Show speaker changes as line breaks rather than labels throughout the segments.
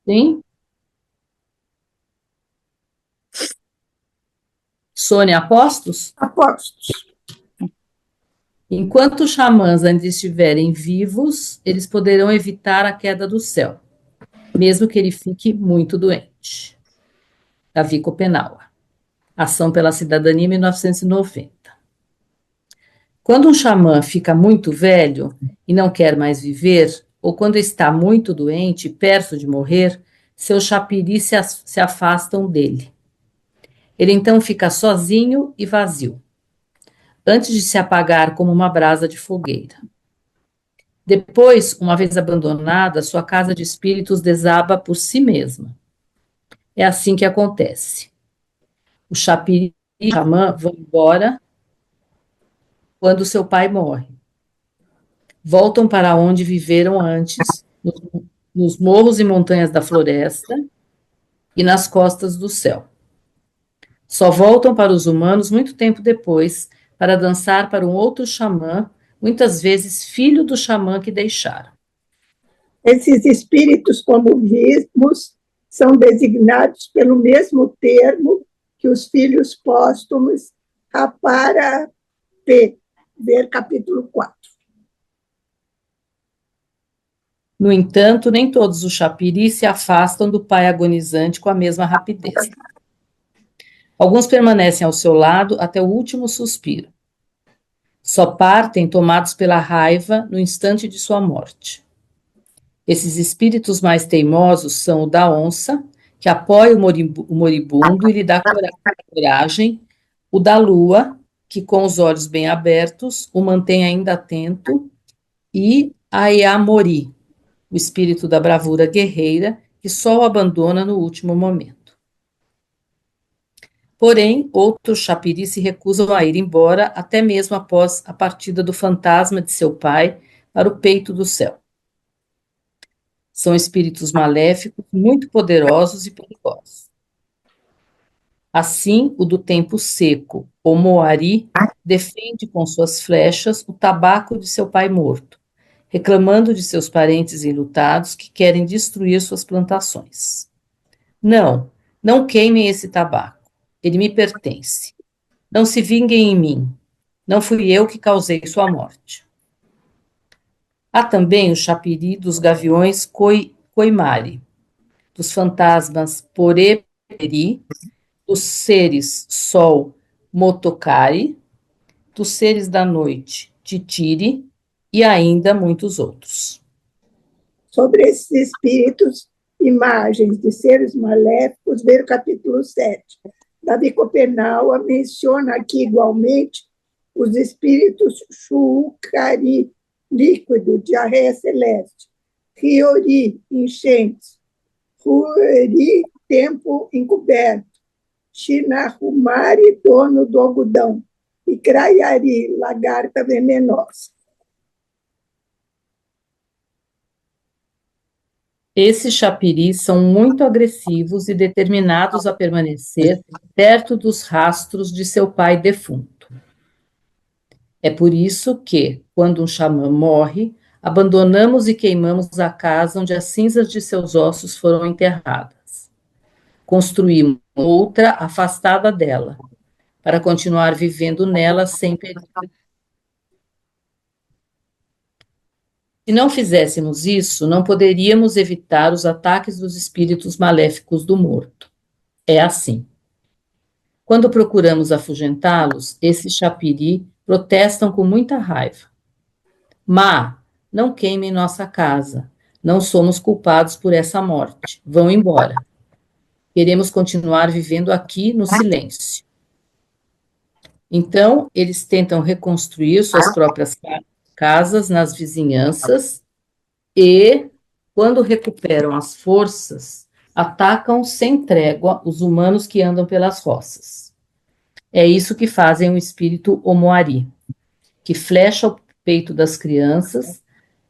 Sim? Sônia, apostos?
Apostos.
Enquanto os xamãs ainda estiverem vivos, eles poderão evitar a queda do céu, mesmo que ele fique muito doente. Davi Copenaua. Ação pela Cidadania, 1990. Quando um xamã fica muito velho e não quer mais viver, ou quando está muito doente, perto de morrer, seus chapiris se afastam dele. Ele então fica sozinho e vazio, antes de se apagar como uma brasa de fogueira. Depois, uma vez abandonada, sua casa de espíritos desaba por si mesma. É assim que acontece. O chapiri e o xamã vão embora quando seu pai morre. Voltam para onde viveram antes, nos morros e montanhas da floresta e nas costas do céu. Só voltam para os humanos muito tempo depois para dançar para um outro xamã, muitas vezes filho do xamã que deixaram.
Esses espíritos, como vimos, são designados pelo mesmo termo que os filhos póstumos, para P, ver capítulo 4.
No entanto, nem todos os chapiris se afastam do pai agonizante com a mesma rapidez. Alguns permanecem ao seu lado até o último suspiro. Só partem tomados pela raiva no instante de sua morte. Esses espíritos mais teimosos são o da onça, que apoia o moribundo e lhe dá coragem, o da lua, que com os olhos bem abertos o mantém ainda atento, e a Iamori, o espírito da bravura guerreira, que só o abandona no último momento. Porém, outros chapiris se recusam a ir embora, até mesmo após a partida do fantasma de seu pai para o peito do céu. São espíritos maléficos, muito poderosos e perigosos. Assim, o do tempo seco, o Moari, defende com suas flechas o tabaco de seu pai morto, reclamando de seus parentes enlutados que querem destruir suas plantações. Não, não queimem esse tabaco. Ele me pertence. Não se vinguem em mim. Não fui eu que causei sua morte. Há também o chapiri dos gaviões coimari, dos fantasmas poreperi, dos seres sol motokari, dos seres da noite titiri e ainda muitos outros.
Sobre esses espíritos, imagens de seres maléficos, ver o capítulo 7. Davi Copenaua menciona aqui igualmente os espíritos Shukari, líquido, diarreia celeste, Riori, enchentes, Rueri, tempo encoberto, Shinahumari, dono do algodão, e Krayari, lagarta venenosa.
Esses chapiris são muito agressivos e determinados a permanecer perto dos rastros de seu pai defunto. É por isso que, quando um xamã morre, abandonamos e queimamos a casa onde as cinzas de seus ossos foram enterradas. Construímos outra afastada dela, para continuar vivendo nela sem perigo. Se não fizéssemos isso, não poderíamos evitar os ataques dos espíritos maléficos do morto. É assim. Quando procuramos afugentá-los, esses chapiri protestam com muita raiva. Má, não queimem nossa casa. Não somos culpados por essa morte. Vão embora. Queremos continuar vivendo aqui no silêncio. Então, eles tentam reconstruir suas próprias casas nas vizinhanças e, quando recuperam as forças, atacam sem trégua os humanos que andam pelas roças. É isso que fazem o espírito Omoari, que flecha o peito das crianças,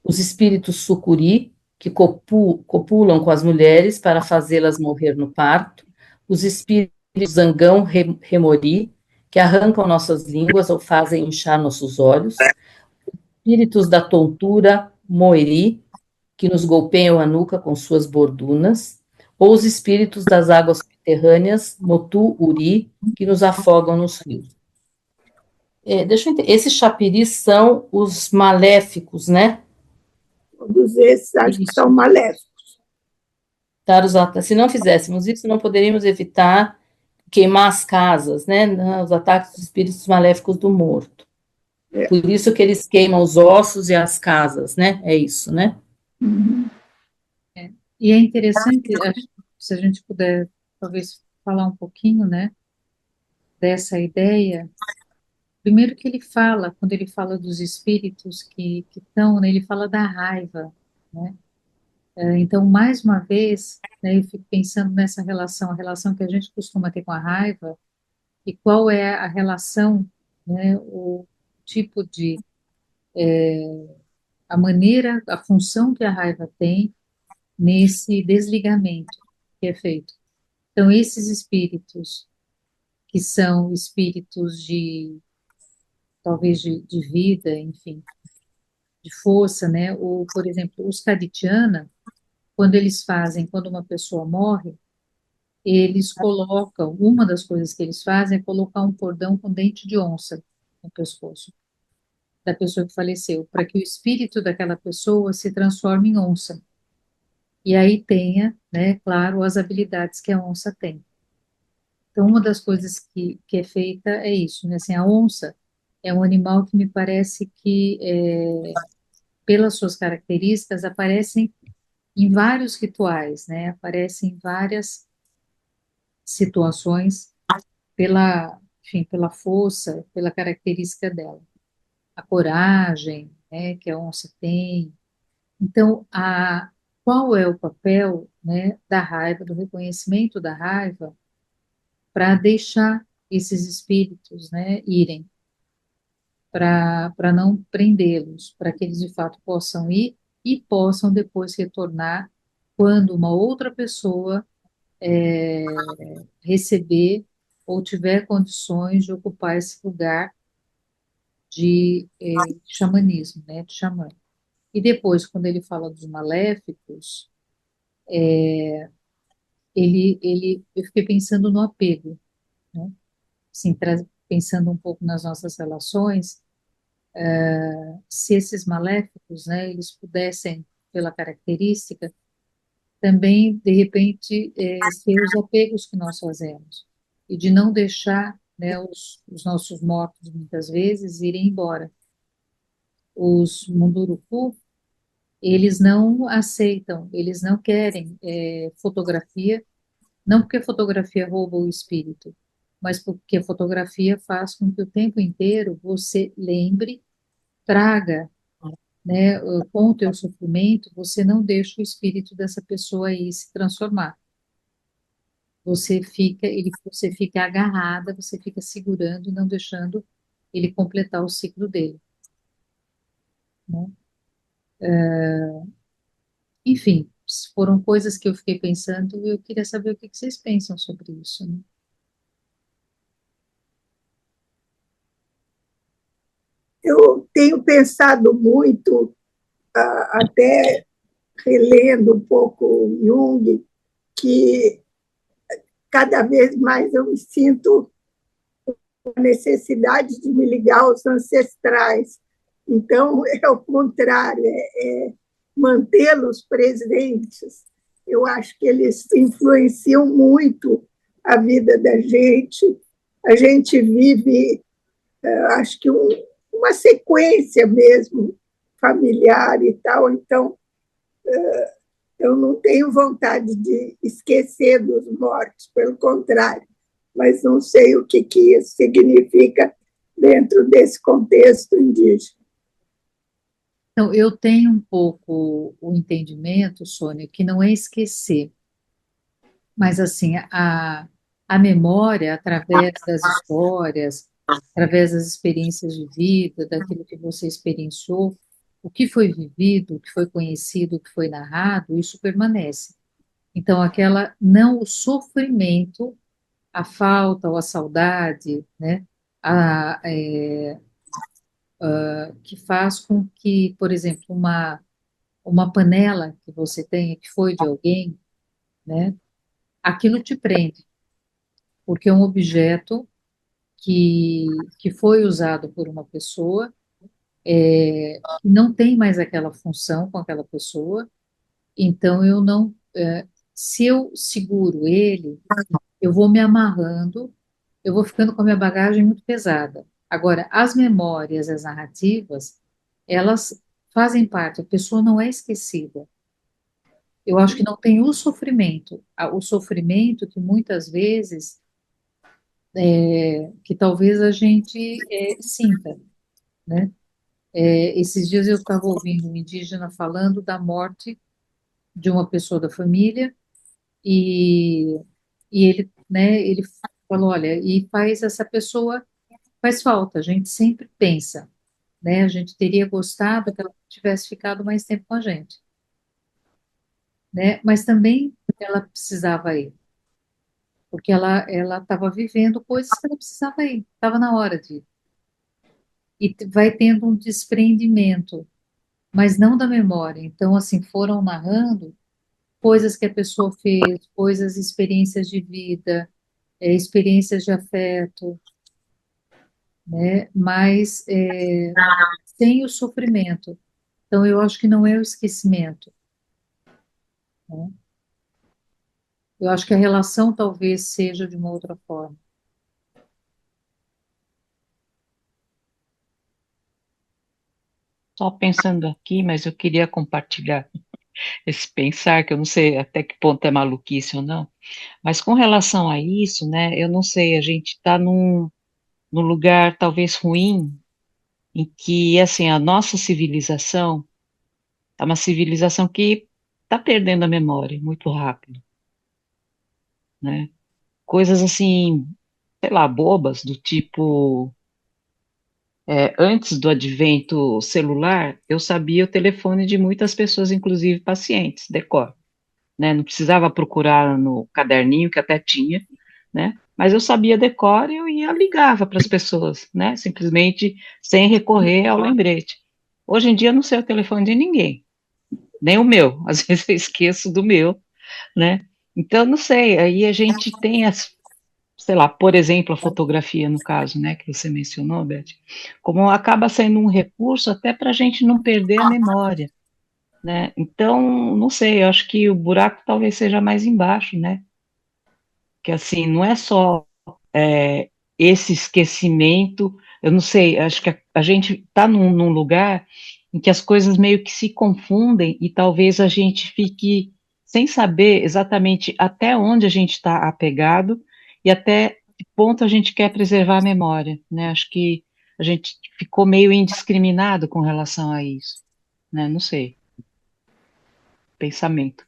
os espíritos sucuri, que copulam com as mulheres para fazê-las morrer no parto, os espíritos zangão remori, que arrancam nossas línguas ou fazem inchar nossos olhos, espíritos da tontura moeri, que nos golpeiam a nuca com suas bordunas, ou os espíritos das águas subterrâneas, Motu, Uri, que nos afogam nos rios. Deixa eu entender, esses chapiris são os maléficos, né?
Todos esses acho que são
Isso.
maléficos.
Se não fizéssemos isso, não poderíamos evitar queimar as casas, né? Os ataques dos espíritos maléficos do morto.
É.
Por isso que eles queimam os ossos e as casas, né? É isso, né?
Uhum.
E é interessante, acho, se a gente puder talvez falar um pouquinho, né, dessa ideia. Primeiro que ele fala, quando ele fala dos espíritos que estão, né, ele fala da raiva, né? Então, mais uma vez, né, eu fico pensando nessa relação, a relação que a gente costuma ter com a raiva e qual é a relação, né, o tipo de, a maneira, a função que a raiva tem nesse desligamento que é feito. Então, esses espíritos que são espíritos de, talvez de vida, enfim, de força, né? Ou, por exemplo, os Kaditiana, quando eles fazem, quando uma pessoa morre, eles colocam, uma das coisas que eles fazem é colocar um cordão com dente de onça no pescoço da pessoa que faleceu, para que o espírito daquela pessoa se transforme em onça. E aí tenha, né, claro, as habilidades que a onça tem. Então, uma das coisas que é feita é isso, né? Assim, a onça é um animal que me parece que, pelas suas características, aparecem em vários rituais, né? Aparecem em várias situações pela, enfim, pela força, pela característica dela. A coragem, né, que a onça tem. Então, qual é o papel, né, da raiva, do reconhecimento da raiva, para deixar esses espíritos, né, irem, para não prendê-los, para que eles de fato possam ir e possam depois retornar quando uma outra pessoa receber ou tiver condições de ocupar esse lugar de xamanismo, né, de xamã. E depois, quando ele fala dos maléficos, eu fiquei pensando no apego, né? Assim, pensando um pouco nas nossas relações, se esses maléficos, né, eles pudessem, pela característica, também, de repente, ser os apegos que nós fazemos, e de não deixar, né, os nossos mortos, muitas vezes, irem embora. Os Munduruku, eles não aceitam, eles não querem fotografia, não porque a fotografia rouba o espírito, mas porque a fotografia faz com que o tempo inteiro você lembre, traga, né, com o teu sofrimento, você não deixa o espírito dessa pessoa aí se transformar. Você fica agarrada, você fica segurando e não deixando ele completar o ciclo dele, né? Enfim, foram coisas que eu fiquei pensando e eu queria saber o que que vocês pensam sobre isso, né?
Eu tenho pensado muito, até relendo um pouco Jung, que cada vez mais eu me sinto a necessidade de me ligar aos ancestrais. Então, é o contrário, é mantê-los presentes. Eu acho que eles influenciam muito a vida da gente. A gente vive, acho que uma sequência mesmo familiar e tal. Então, eu não tenho vontade de esquecer dos mortos, pelo contrário, mas não sei o que, que isso significa dentro desse contexto indígena.
Então, eu tenho um pouco o entendimento, Sônia, que não é esquecer, mas assim, a memória, através das histórias, através das experiências de vida, daquilo que você experienciou, o que foi vivido, o que foi conhecido, o que foi narrado, isso permanece. Então, aquela, não o sofrimento, a falta ou a saudade, né, que faz com que, por exemplo, uma panela que você tenha, que foi de alguém, né? aquilo te prende, porque é um objeto que foi usado por uma pessoa, que não tem mais aquela função com aquela pessoa, então eu não, se eu seguro ele, eu vou me amarrando, eu vou ficando com a minha bagagem muito pesada. Agora, as memórias, as narrativas, elas fazem parte, a pessoa não é esquecida. Eu acho que não tem o sofrimento. O sofrimento que muitas vezes, que talvez a gente sinta, né? Esses dias eu estava ouvindo um indígena falando da morte de uma pessoa da família e, e ele, né, ele falou, olha, e faz essa pessoa, faz falta, a gente sempre pensa, né? A gente teria gostado que ela tivesse ficado mais tempo com a gente, né? Mas também ela precisava ir, porque ela estava vivendo coisas que ela precisava ir, estava na hora de ir. E vai tendo um desprendimento, mas não da memória. Então, assim, foram narrando coisas que a pessoa fez, coisas, experiências de vida, experiências de afeto, né? Mas sem o sofrimento. Então, eu acho que não é o esquecimento, né? Eu acho que a relação talvez seja de uma outra forma.
Só pensando aqui, mas eu queria compartilhar esse pensar, que eu não sei até que ponto é maluquice ou não, mas com relação a isso, né, eu não sei, a gente está num lugar talvez ruim, em que, assim, a nossa civilização é uma civilização que está perdendo a memória muito rápido, né? Coisas assim, sei lá, bobas, do tipo, antes do advento celular, eu sabia o telefone de muitas pessoas, inclusive pacientes, decor, né? Não precisava procurar no caderninho, que até tinha, né? Mas eu sabia decor e eu ia ligava para as pessoas, né? Simplesmente sem recorrer ao lembrete. Hoje em dia eu não sei o telefone de ninguém, nem o meu. Às vezes eu esqueço do meu, né? Então, não sei, aí a gente tem sei lá, por exemplo, a fotografia, no caso, né, que você mencionou, Beth, como acaba sendo um recurso até para a gente não perder a memória, né? Então, não sei, eu acho que o buraco talvez seja mais embaixo, né? Que assim, não é só esse esquecimento, eu não sei, acho que a gente está num lugar em que as coisas meio que se confundem e talvez a gente fique sem saber exatamente até onde a gente está apegado e até que ponto a gente quer preservar a memória, né? Acho que a gente ficou meio indiscriminado com relação a isso, né? Não sei, pensamento.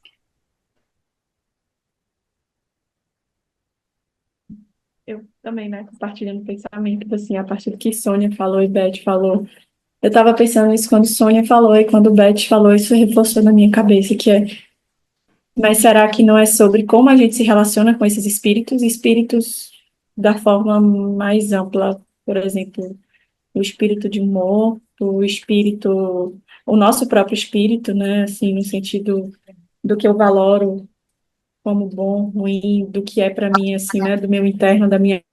Eu também, né, compartilhando pensamento, assim, a partir do que Sônia falou e Beth falou. Eu estava pensando nisso quando Sônia falou e quando Beth falou, isso reforçou na minha cabeça, que é, mas será que não é sobre como a gente se relaciona com esses espíritos, espíritos da forma mais ampla, por exemplo, o espírito de morto, o espírito, o nosso próprio espírito, né, assim, no sentido do que eu valoro como bom, ruim, do que é para mim, assim, né, do meu interno, da minha.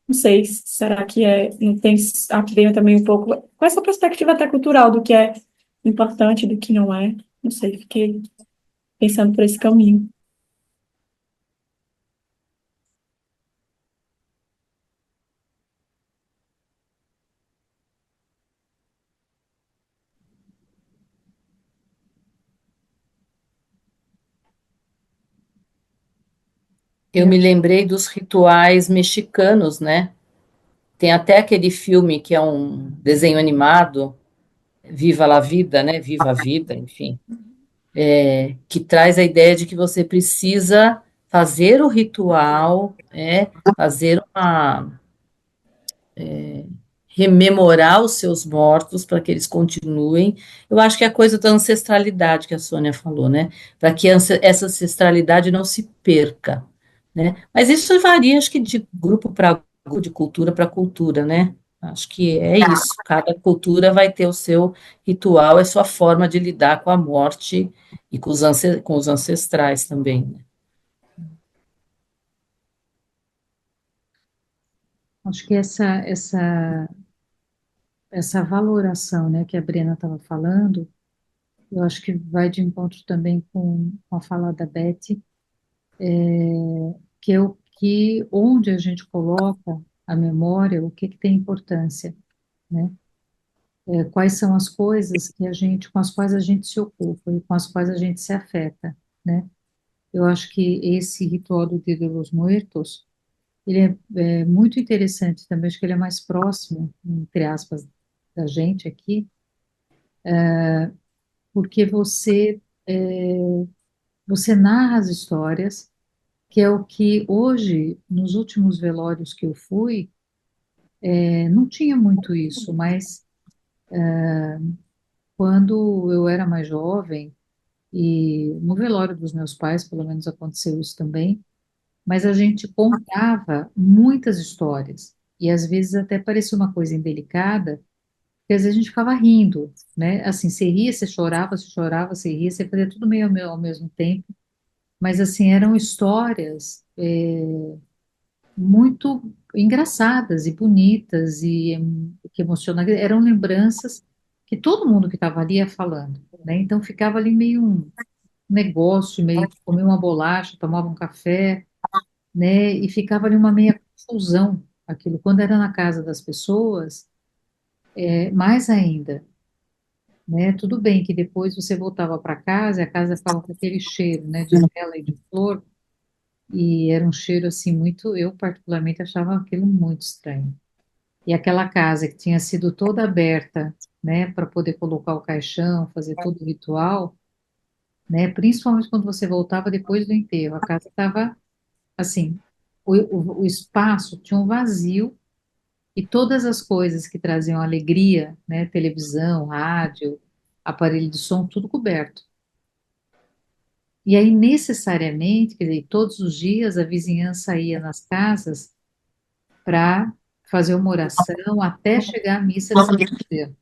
Não sei, será que não tem a ver também um pouco com essa perspectiva até cultural do que é importante, do que não é? Não sei, fiquei pensando por esse caminho.
Eu me lembrei dos rituais mexicanos, né? Tem até aquele filme que é um desenho animado, Viva la Vida, né? Viva a Vida, enfim, que traz a ideia de que você precisa fazer o ritual, fazer uma rememorar os seus mortos para que eles continuem. Eu acho que é a coisa da ancestralidade que a Sônia falou, né? Para que essa ancestralidade não se perca, né? Mas isso varia, acho que de grupo para grupo, de cultura para cultura, né? Acho que é isso. Cada cultura vai ter o seu ritual, a sua forma de lidar com a morte e com os ancestrais também, né?
Acho que essa valoração, né, que a Brena estava falando, eu acho que vai de encontro também com a fala da Beth, que é o que, onde a gente coloca a memória, o que que tem importância, né? Quais são as coisas que a gente, com as quais a gente se ocupa e com as quais a gente se afeta, né? Eu acho que esse ritual do Dia de los Muertos, ele é muito interessante também, acho que ele é mais próximo, entre aspas, da gente aqui, porque você narra as histórias, que é o que hoje, nos últimos velórios que eu fui, não tinha muito isso, mas quando eu era mais jovem, e no velório dos meus pais, pelo menos aconteceu isso também, mas a gente contava muitas histórias, e às vezes até parecia uma coisa indelicada, porque às vezes a gente ficava rindo, né? Assim, você ria, você chorava, você ria, você fazia tudo meio ao mesmo tempo, mas assim, eram histórias muito engraçadas e bonitas e que emocionavam, eram lembranças que todo mundo que estava ali ia falando, né? Então ficava ali meio um negócio, meio que comia uma bolacha, tomava um café, né? E ficava ali uma meia confusão aquilo. Quando era na casa das pessoas, mais ainda, né? Tudo bem que depois você voltava para casa e a casa ficava com aquele cheiro, né? De vela e de flor, e era um cheiro assim muito, eu particularmente achava aquilo muito estranho. E aquela casa que tinha sido toda aberta, né, para poder colocar o caixão, fazer todo o ritual, né, principalmente quando você voltava depois do enterro, a casa estava assim, o espaço tinha um vazio e todas as coisas que traziam alegria, né, televisão, rádio, aparelho de som, tudo coberto. E aí, necessariamente, quer dizer, todos os dias a vizinhança ia nas casas para fazer uma oração até chegar à missa de São José.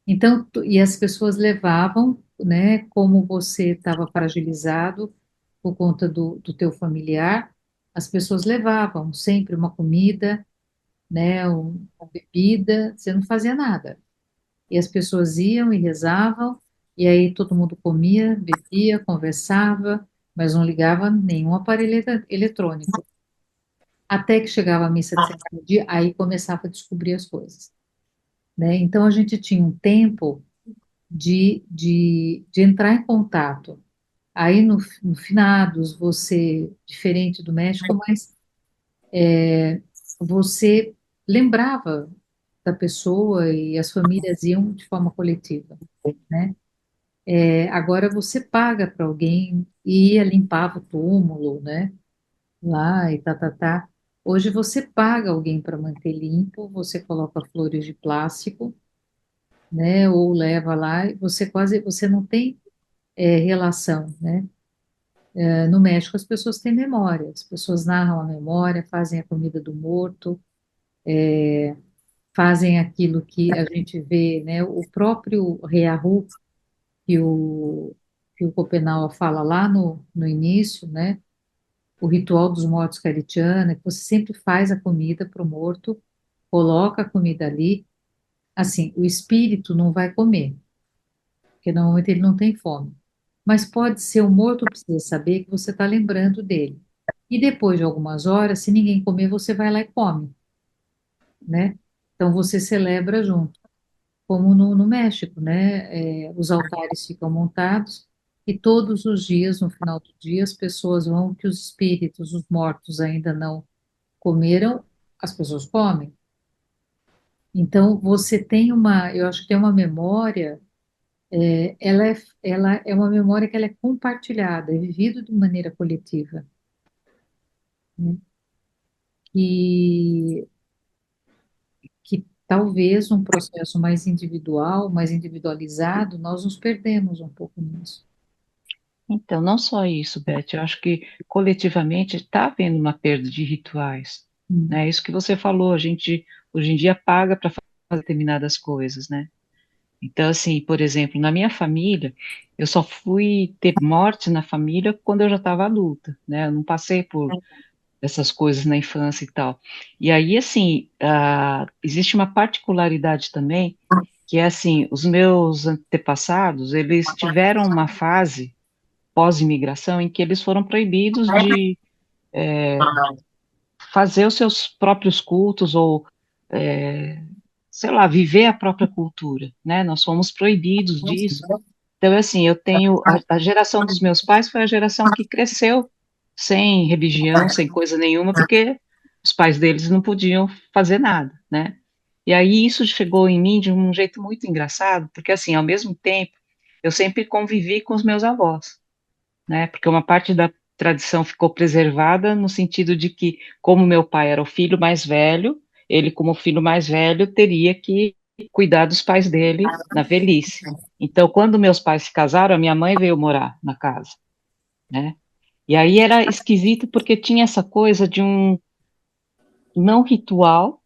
Então, e as pessoas levavam, né, como você estava fragilizado por conta do teu familiar, as pessoas levavam sempre uma comida, né, uma bebida, você não fazia nada. E as pessoas iam e rezavam, e aí todo mundo comia, bebia, conversava, mas não ligava nenhum aparelho eletrônico. Até que chegava a missa de sétimo dia, aí começava a descobrir as coisas, né? Então a gente tinha um tempo de entrar em contato. Aí no finados, você, diferente do México, mas você lembrava da pessoa e as famílias iam de forma coletiva, né? Agora você paga para alguém e ia limpava o túmulo, né? Lá e tá, tá, tá. Hoje você paga alguém para manter limpo, você coloca flores de plástico, né? Ou leva lá, e você não tem relação, né? No México as pessoas têm memória, as pessoas narram a memória, fazem a comida do morto, fazem aquilo que a gente vê, né? O próprio Reahu, que o Schopenhauer fala lá no início, né? O ritual dos mortos caritiana, que você sempre faz a comida para o morto, coloca a comida ali, assim, o espírito não vai comer, porque normalmente ele não tem fome. Mas pode ser o morto precisa saber que você está lembrando dele. E depois de algumas horas, se ninguém comer, você vai lá e come, né? Então você celebra junto, como no México, né? Os altares ficam montados e todos os dias, no final do dia, as pessoas vão que os espíritos, os mortos ainda não comeram, as pessoas comem. Então você tem eu acho que tem uma memória, ela é uma memória que ela é compartilhada, é vivida de maneira coletiva, né? E que talvez um processo mais individual, mais individualizado, nós nos perdemos um pouco nisso.
Então, não só isso, Beth, eu acho que coletivamente está havendo uma perda de rituais,
Hum.
né? Isso que você falou, a gente hoje em dia paga para fazer determinadas coisas, né? Então, assim, por exemplo, na minha família, eu só fui ter morte na família quando eu já estava adulta, né? Eu não passei essas coisas na infância e tal. E aí, assim, existe uma particularidade também, que é assim, os meus antepassados, eles tiveram uma fase pós-imigração em que eles foram proibidos de fazer os seus próprios cultos ou, sei lá, viver a própria cultura, né? Nós fomos proibidos disso. Então, assim, eu tenho, a geração dos meus pais foi a geração que cresceu sem religião, sem coisa nenhuma, porque os pais deles não podiam fazer nada, né? E aí isso chegou em mim de um jeito muito engraçado, porque assim, ao mesmo tempo, eu sempre convivi com os meus avós, né? Porque uma parte da tradição ficou preservada no sentido de que, como meu pai era o filho mais velho, ele, como filho mais velho, teria que cuidar dos pais dele na velhice. Então, quando meus pais se casaram, a minha mãe veio morar na casa, né? E aí era esquisito porque tinha essa coisa de um não ritual,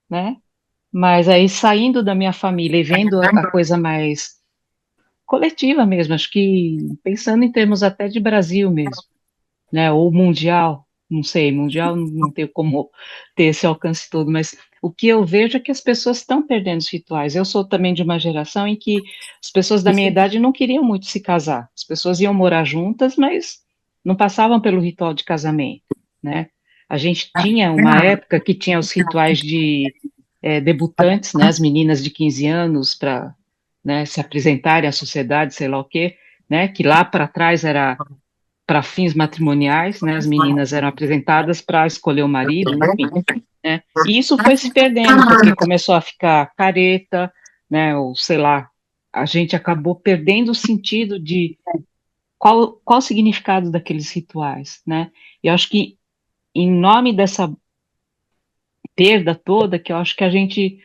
né? Mas aí saindo da minha família e vendo a coisa mais coletiva mesmo, acho que pensando em termos até de Brasil mesmo, né, ou mundial, não sei, mundial não tem como ter esse alcance todo, mas o que eu vejo é que as pessoas estão perdendo os rituais. Eu sou também de uma geração em que as pessoas da minha idade não queriam muito se casar. As pessoas iam morar juntas, mas não passavam pelo ritual de casamento, né? A gente tinha uma época que tinha os rituais de debutantes, né, as meninas de 15 anos para, né, se apresentarem à sociedade, sei lá o quê, né, que lá para trás era para fins matrimoniais, né? As meninas eram apresentadas para escolher o marido, enfim, né? E isso foi se perdendo porque começou a ficar careta, né? Ou sei lá, a gente acabou perdendo o sentido de qual o significado daqueles rituais, né? E eu acho que em nome dessa perda toda, que eu acho que a gente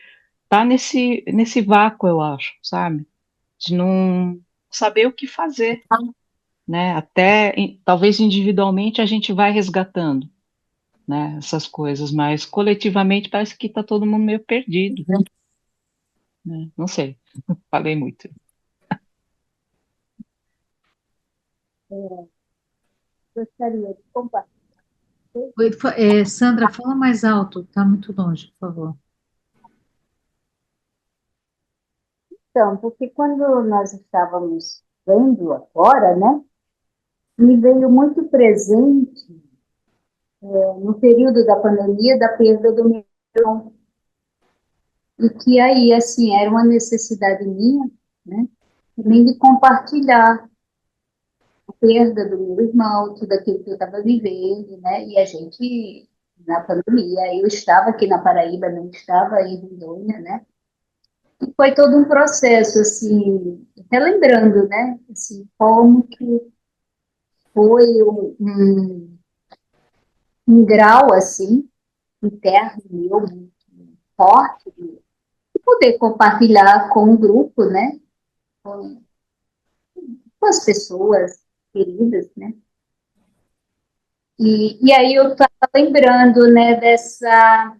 tá nesse vácuo, eu acho, sabe? De não saber o que fazer, né? Até talvez individualmente a gente vai resgatando, né? Essas coisas, mas coletivamente parece que está todo mundo meio perdido, né? Não sei, falei muito.
Gostaria de compartilhar.
Oi, Sandra, fala mais alto, tá muito longe, por favor.
Então, porque quando nós estávamos vendo agora, né, me veio muito presente, no período da pandemia, da perda do meu irmão. E que aí, assim, era uma necessidade minha, né, também de compartilhar a perda do meu irmão, tudo aquilo que eu estava vivendo, né, e a gente, na pandemia, eu estava aqui na Paraíba, não estava em Rondônia, né, e foi todo um processo, assim, relembrando, né, assim, como que foi um grau, assim, interno meu, muito forte, de poder compartilhar com o grupo, né, com, com as pessoas queridas, né. E aí eu estava lembrando, né, dessa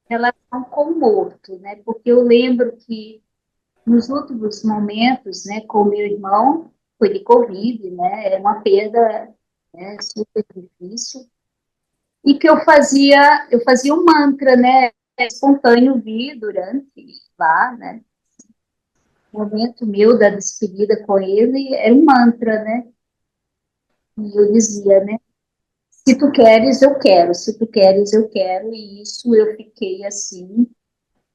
relação com o morto, né, porque eu lembro que nos últimos momentos, né, com o meu irmão, foi de Covid, né, é uma perda, né, super difícil, e que eu fazia um mantra, né, espontâneo vi durante lá, né, o momento meu da despedida com ele era um mantra, né, e eu dizia, né, se tu queres, eu quero, se tu queres, eu quero, e isso eu fiquei assim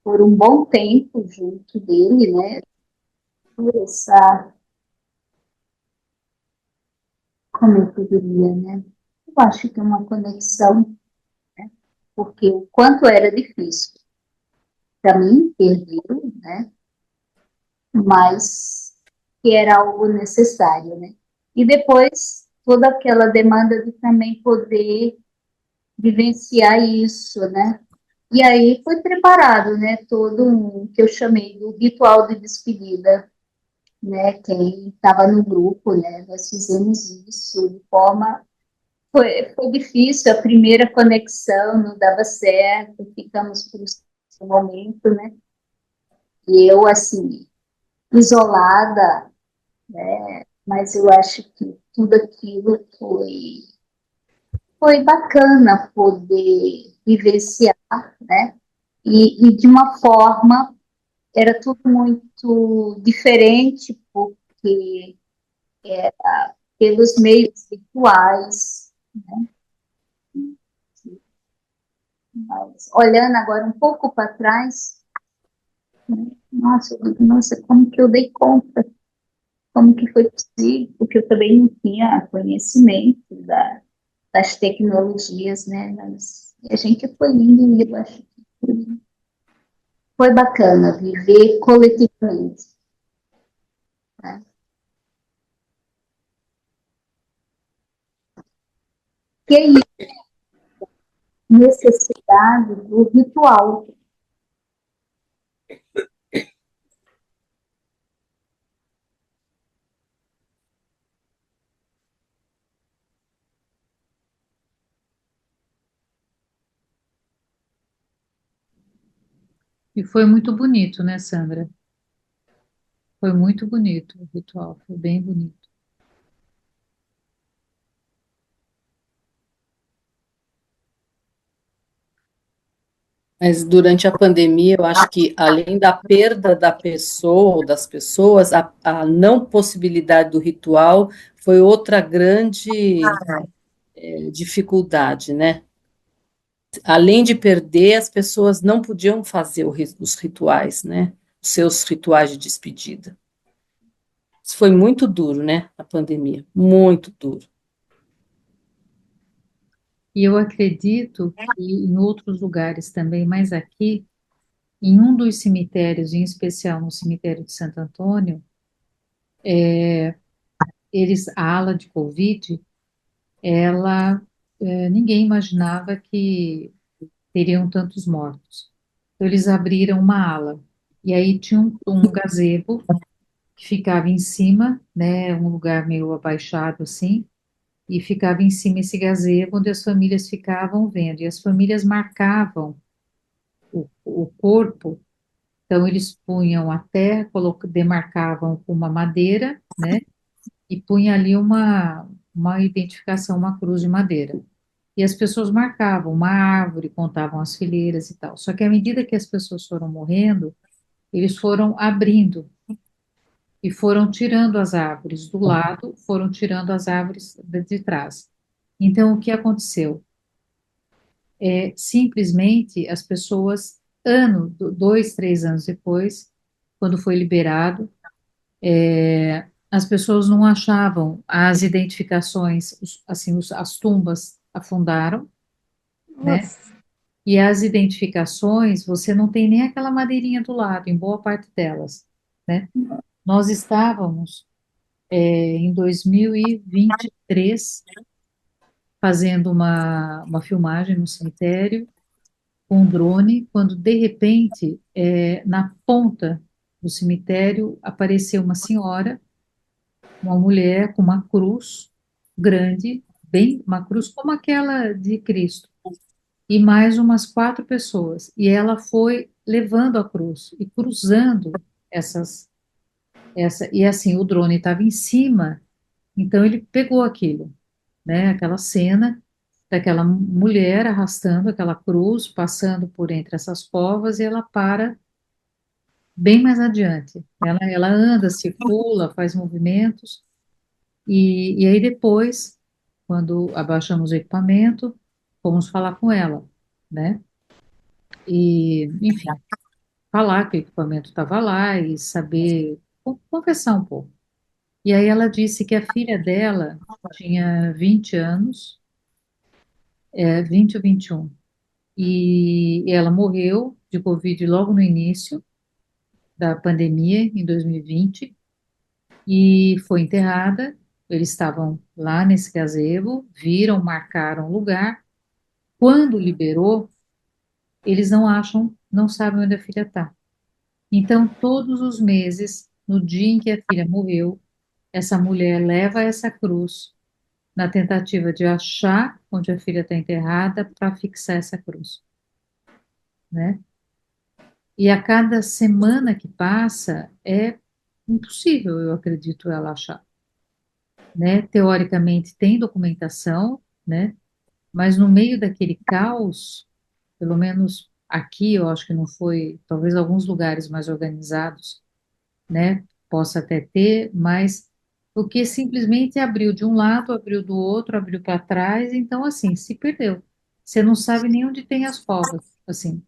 por um bom tempo junto dele, né, por essa, como eu poderia, né, eu acho que é uma conexão, porque o quanto era difícil para mim perder, né, mas que era algo necessário, né? E depois toda aquela demanda de também poder vivenciar isso, né? E aí foi preparado, né? Todo um que eu chamei do ritual de despedida, né? Quem estava no grupo, né? Nós fizemos isso de forma foi difícil, a primeira conexão não dava certo, ficamos por um momento, né? E eu assim isolada, mas eu acho que tudo aquilo foi foi bacana poder vivenciar, né? E de uma forma, era tudo muito diferente, porque pelos meios virtuais, mas olhando agora um pouco para trás, né, nossa, como que eu dei conta, como que foi possível, porque eu também não tinha conhecimento das tecnologias, né, mas a gente foi indo e eu acho que foi bacana viver coletivamente, né? Que é isso, necessidade do ritual.
E foi muito bonito, né, Sandra? Foi muito bonito o ritual, foi bem bonito.
Mas durante a pandemia, eu acho que além da perda da pessoa ou das pessoas, a não possibilidade do ritual foi outra grande dificuldade, né? Além de perder, as pessoas não podiam fazer os rituais, né? Os seus rituais de despedida. Isso foi muito duro, né? A pandemia, muito duro.
E eu acredito que em outros lugares também, mas aqui, em um dos cemitérios, em especial no cemitério de Santo Antônio, a ala de Covid, ela, ninguém imaginava que teriam tantos mortos. Então, eles abriram uma ala, e aí tinha um gazebo que ficava em cima, né, um lugar meio abaixado assim, e ficava em cima esse gazebo onde as famílias ficavam vendo, e as famílias marcavam o corpo, então eles punham a terra, demarcavam com uma madeira, né, e punha ali uma identificação, uma cruz de madeira. E as pessoas marcavam uma árvore, contavam as fileiras e tal. Só que à medida que as pessoas foram morrendo, eles foram abrindo e foram tirando as árvores do lado, foram tirando as árvores de trás. Então, o que aconteceu? Simplesmente as pessoas, 2, 3 anos depois, quando foi liberado, as pessoas não achavam as identificações, assim, as tumbas afundaram, né?
Nossa,
E as identificações, você não tem nem aquela madeirinha do lado, em boa parte delas, né? Nós estávamos, em 2023, fazendo uma filmagem no cemitério, com um drone, quando de repente, na ponta do cemitério, apareceu uma senhora, uma mulher com uma cruz grande, bem, uma cruz como aquela de Cristo, e mais umas 4 pessoas. E ela foi levando a cruz e cruzando e assim, o drone estava em cima, então ele pegou aquilo, né, aquela cena daquela mulher arrastando aquela cruz, passando por entre essas povas, e ela para bem mais adiante. Ela anda, circula, faz movimentos, e aí depois, quando abaixamos o equipamento, fomos falar com ela, né? E, enfim, falar que o equipamento estava lá e saber, conversar um pouco. E aí ela disse que a filha dela tinha 20 anos, 20 ou 21, e ela morreu de Covid logo no início da pandemia, em 2020, e foi enterrada. Eles estavam lá nesse gazebo, viram, marcaram o lugar. Quando liberou, eles não acham, não sabem onde a filha está. Então, todos os meses, no dia em que a filha morreu, essa mulher leva essa cruz na tentativa de achar onde a filha está enterrada para fixar essa cruz, né? E a cada semana que passa é impossível, eu acredito, ela achar, né? Teoricamente tem documentação, né? mas no meio daquele caos, pelo menos aqui, eu acho que não foi, talvez alguns lugares mais organizados, né? Possa até ter, mas porque simplesmente abriu de um lado, abriu do outro, abriu para trás, então assim, se perdeu. Você não sabe nem onde tem as covas, assim.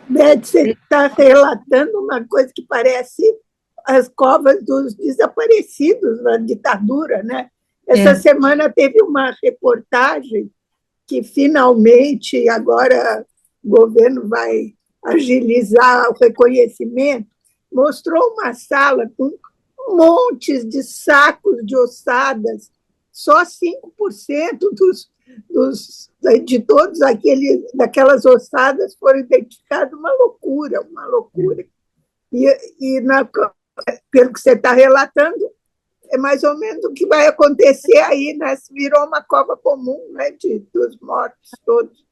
Beth, você está relatando uma coisa que parece as covas dos desaparecidos na ditadura, né? Essa
É,
semana teve uma reportagem que finalmente agora o governo vai agilizar o reconhecimento, mostrou uma sala com montes de sacos de ossadas, só 5% de todos daquelas ossadas foram identificados, uma loucura, uma loucura. E pelo que você está relatando, é mais ou menos o que vai acontecer aí, né? Virou uma cova comum, né? Dos mortos todos.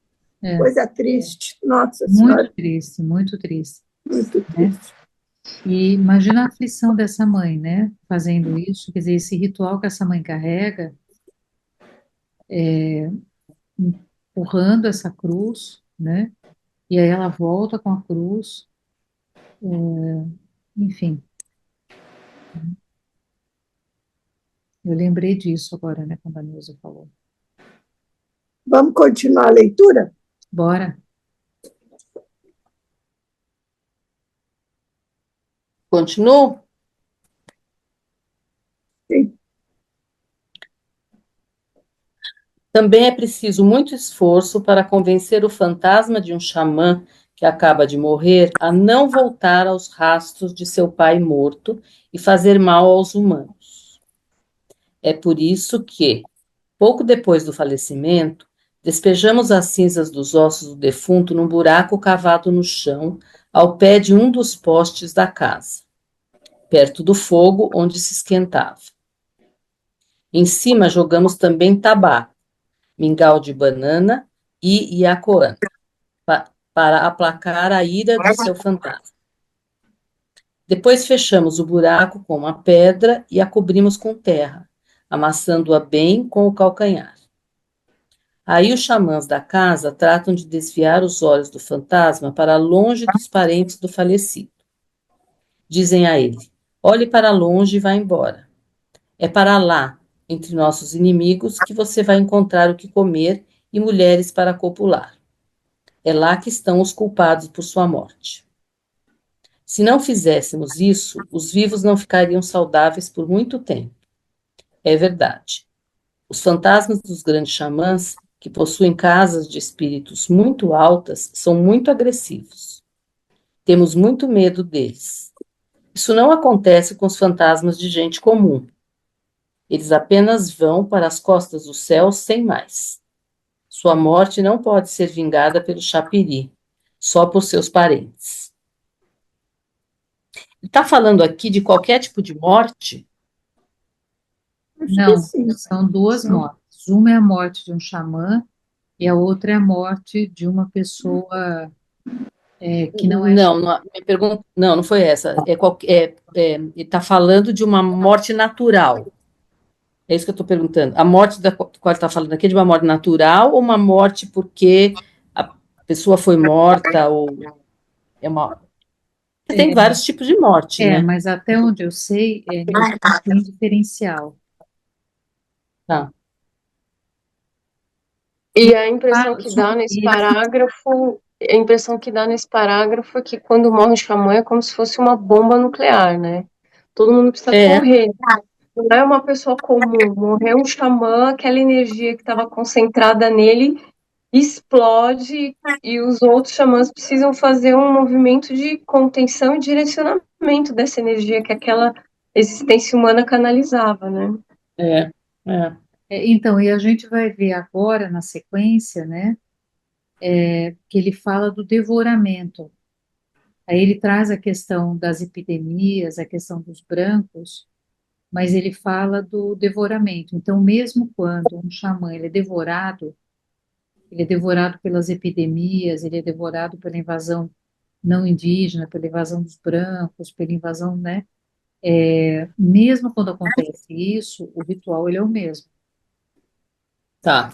é,
Coisa triste, nossa
muito
senhora,
triste, muito triste,
muito
né?
triste.
E imagina a aflição dessa mãe, né? Fazendo isso, quer dizer, esse ritual que essa mãe carrega, empurrando essa cruz, né? E aí ela volta com a cruz, enfim, eu lembrei disso agora, né, quando a Nilza falou.
Vamos continuar a leitura?
Bora.
Continuo?
Sim.
Também é preciso muito esforço para convencer o fantasma de um xamã que acaba de morrer a não voltar aos rastros de seu pai morto e fazer mal aos humanos. É por isso que, pouco depois do falecimento, despejamos as cinzas dos ossos do defunto num buraco cavado no chão, ao pé de um dos postes da casa, perto do fogo onde se esquentava. Em cima jogamos também tabaco, mingau de banana e iacoã, para aplacar a ira de seu fantasma. Depois fechamos o buraco com uma pedra e a cobrimos com terra, amassando-a bem com o calcanhar. Aí os xamãs da casa tratam de desviar os olhos do fantasma para longe dos parentes do falecido. Dizem a ele: olhe para longe e vá embora. É para lá, entre nossos inimigos, que você vai encontrar o que comer e mulheres para copular. É lá que estão os culpados por sua morte. Se não fizéssemos isso, os vivos não ficariam saudáveis por muito tempo. É verdade. Os fantasmas dos grandes xamãs, que possuem casas de espíritos muito altas, são muito agressivos. Temos muito medo deles. Isso não acontece com os fantasmas de gente comum. Eles apenas vão para as costas do céu sem mais. Sua morte não pode ser vingada pelo chapiri, só por seus parentes. Ele está falando aqui de qualquer tipo de morte?
Acho que
Não,
sim.
são duas mortes. Uma é a morte de um xamã e a outra é a morte de uma pessoa que não é xamã.
Não, minha pergunta, não foi essa. Ele está falando de uma morte natural. É isso que eu estou perguntando. A morte da qual ele está falando aqui é de uma morte natural ou uma morte porque a pessoa foi morta ou é uma. Tem vários tipos de morte, né?
Mas até onde eu sei, Nilson, tem diferencial.
Tá.
E a impressão
Claro,
que
são
dá nesse
eles,
parágrafo, a impressão que dá nesse parágrafo é que quando morre o xamã é como se fosse uma bomba nuclear, né? Todo mundo precisa
É,
correr. Não é uma pessoa comum. Morreu um xamã, aquela energia que estava concentrada nele explode e os outros xamãs precisam fazer um movimento de contenção e direcionamento dessa energia que aquela existência humana canalizava, né?
é, é.
então, e a gente vai ver agora na sequência, né, que ele fala do devoramento. Aí ele traz a questão das epidemias, a questão dos brancos, mas ele fala do devoramento. Então, mesmo quando um xamã ele é devorado pelas epidemias, ele é devorado pela invasão não indígena, pela invasão dos brancos, pela invasão, né? Mesmo quando acontece isso, o ritual ele é o mesmo.
Tá.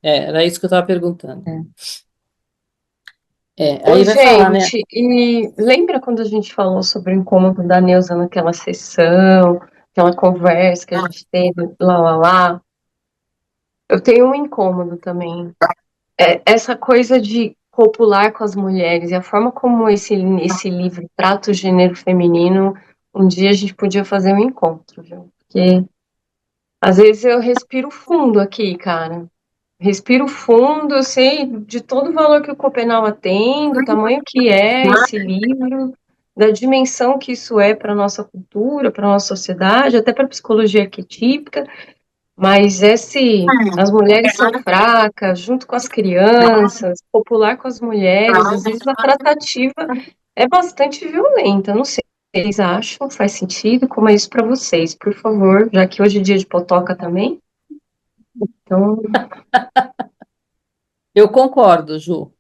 Era isso que eu estava perguntando.
É.
Aí
Ô,
vai falar, né?
gente, e lembra quando a gente falou sobre o incômodo da Neuza naquela sessão, aquela conversa que a gente teve, lá, lá, lá? Eu tenho um incômodo também. Essa coisa de copular com as mulheres e a forma como esse livro trata o gênero feminino, um dia a gente podia fazer um encontro, viu? Porque às vezes eu respiro fundo aqui, cara. Respiro fundo, eu sei de todo o valor que o Copenau tem, do tamanho que é esse livro, da dimensão que isso é para a nossa cultura, para a nossa sociedade, até para a psicologia arquetípica, mas as mulheres são fracas, junto com as crianças, popular com as mulheres, às vezes a tratativa é bastante violenta, não sei o que vocês acham, faz sentido? Como é isso para vocês, por favor, já que hoje é dia de potoca também, então...
Eu concordo, Ju.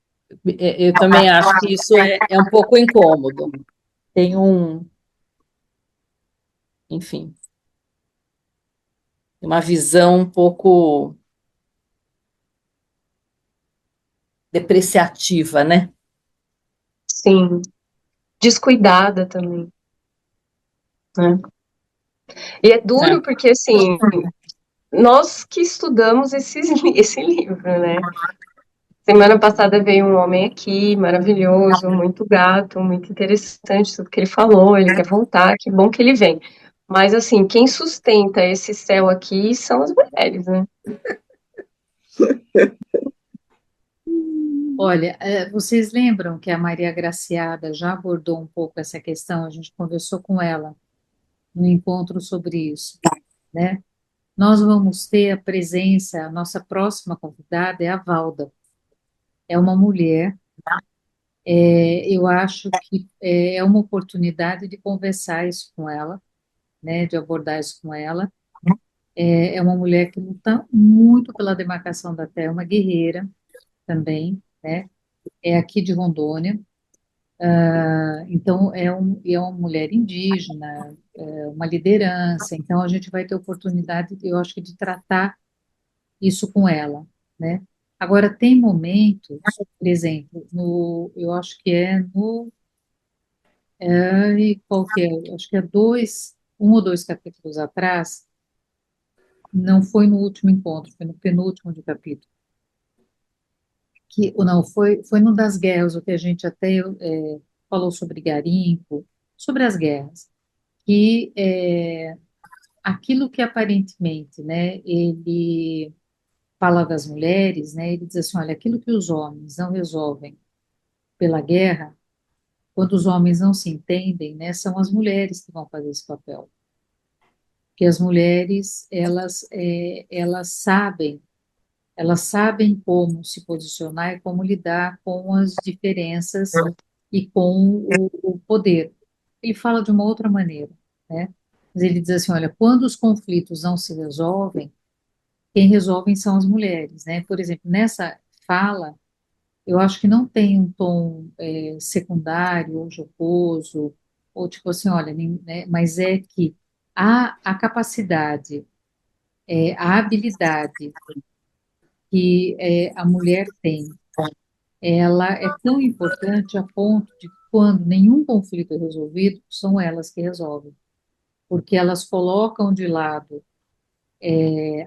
Eu também acho que isso é um pouco incômodo. Tem enfim, uma visão um pouco depreciativa, né?
Sim, descuidada também, né? E é duro porque, assim, nós que estudamos esse livro, né? Semana passada veio um homem aqui, maravilhoso, muito gato, muito interessante tudo que ele falou, ele quer voltar, que bom que ele vem. Mas, assim, quem sustenta esse céu aqui são as mulheres, né?
Olha, vocês lembram que a Maria Graciada já abordou um pouco essa questão? A gente conversou com ela no encontro sobre isso, né? Nós vamos ter a presença, a nossa próxima convidada é a Valda. É uma mulher, eu acho que é uma oportunidade de conversar isso com ela, né? De abordar isso com ela. É uma mulher que luta muito pela demarcação da terra, uma guerreira também, né? É aqui de Rondônia. Então, é uma mulher indígena, é uma liderança, então a gente vai ter oportunidade, eu acho que, de tratar isso com ela, né? Agora, tem momentos, por exemplo, eu acho que e qual que é? Acho que é um ou dois capítulos atrás, não foi no último encontro, foi no penúltimo de capítulo, ou não, foi no das guerras, o que a gente até falou sobre garimpo, sobre as guerras, que aquilo que aparentemente, né, ele fala das mulheres, né, ele diz assim, olha, aquilo que os homens não resolvem pela guerra, quando os homens não se entendem, né, são as mulheres que vão fazer esse papel. Porque as mulheres, elas sabem como se posicionar e como lidar com as diferenças e com o poder. Ele fala de uma outra maneira, né? Mas ele diz assim, olha, quando os conflitos não se resolvem, quem resolvem são as mulheres, né? Por exemplo, nessa fala, eu acho que não tem um tom secundário ou jocoso, ou tipo assim, olha, né? Mas é que a capacidade, a habilidade que a mulher tem, ela é tão importante a ponto de que quando nenhum conflito é resolvido, são elas que resolvem, porque elas colocam de lado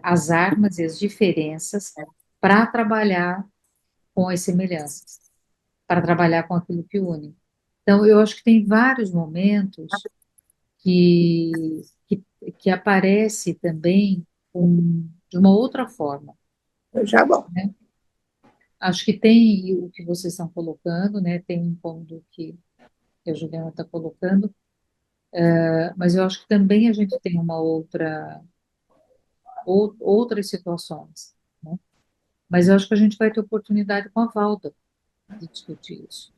as armas e as diferenças para trabalhar com as semelhanças, para trabalhar com aquilo que une. Então, eu acho que tem vários momentos que, que, que aparece também de uma outra forma,
Eu já vou.
né? Acho que tem o que vocês estão colocando, né? Tem um ponto que a Juliana está colocando, mas eu acho que também a gente tem outras situações, né? Mas eu acho que a gente vai ter oportunidade com a Valda de discutir isso.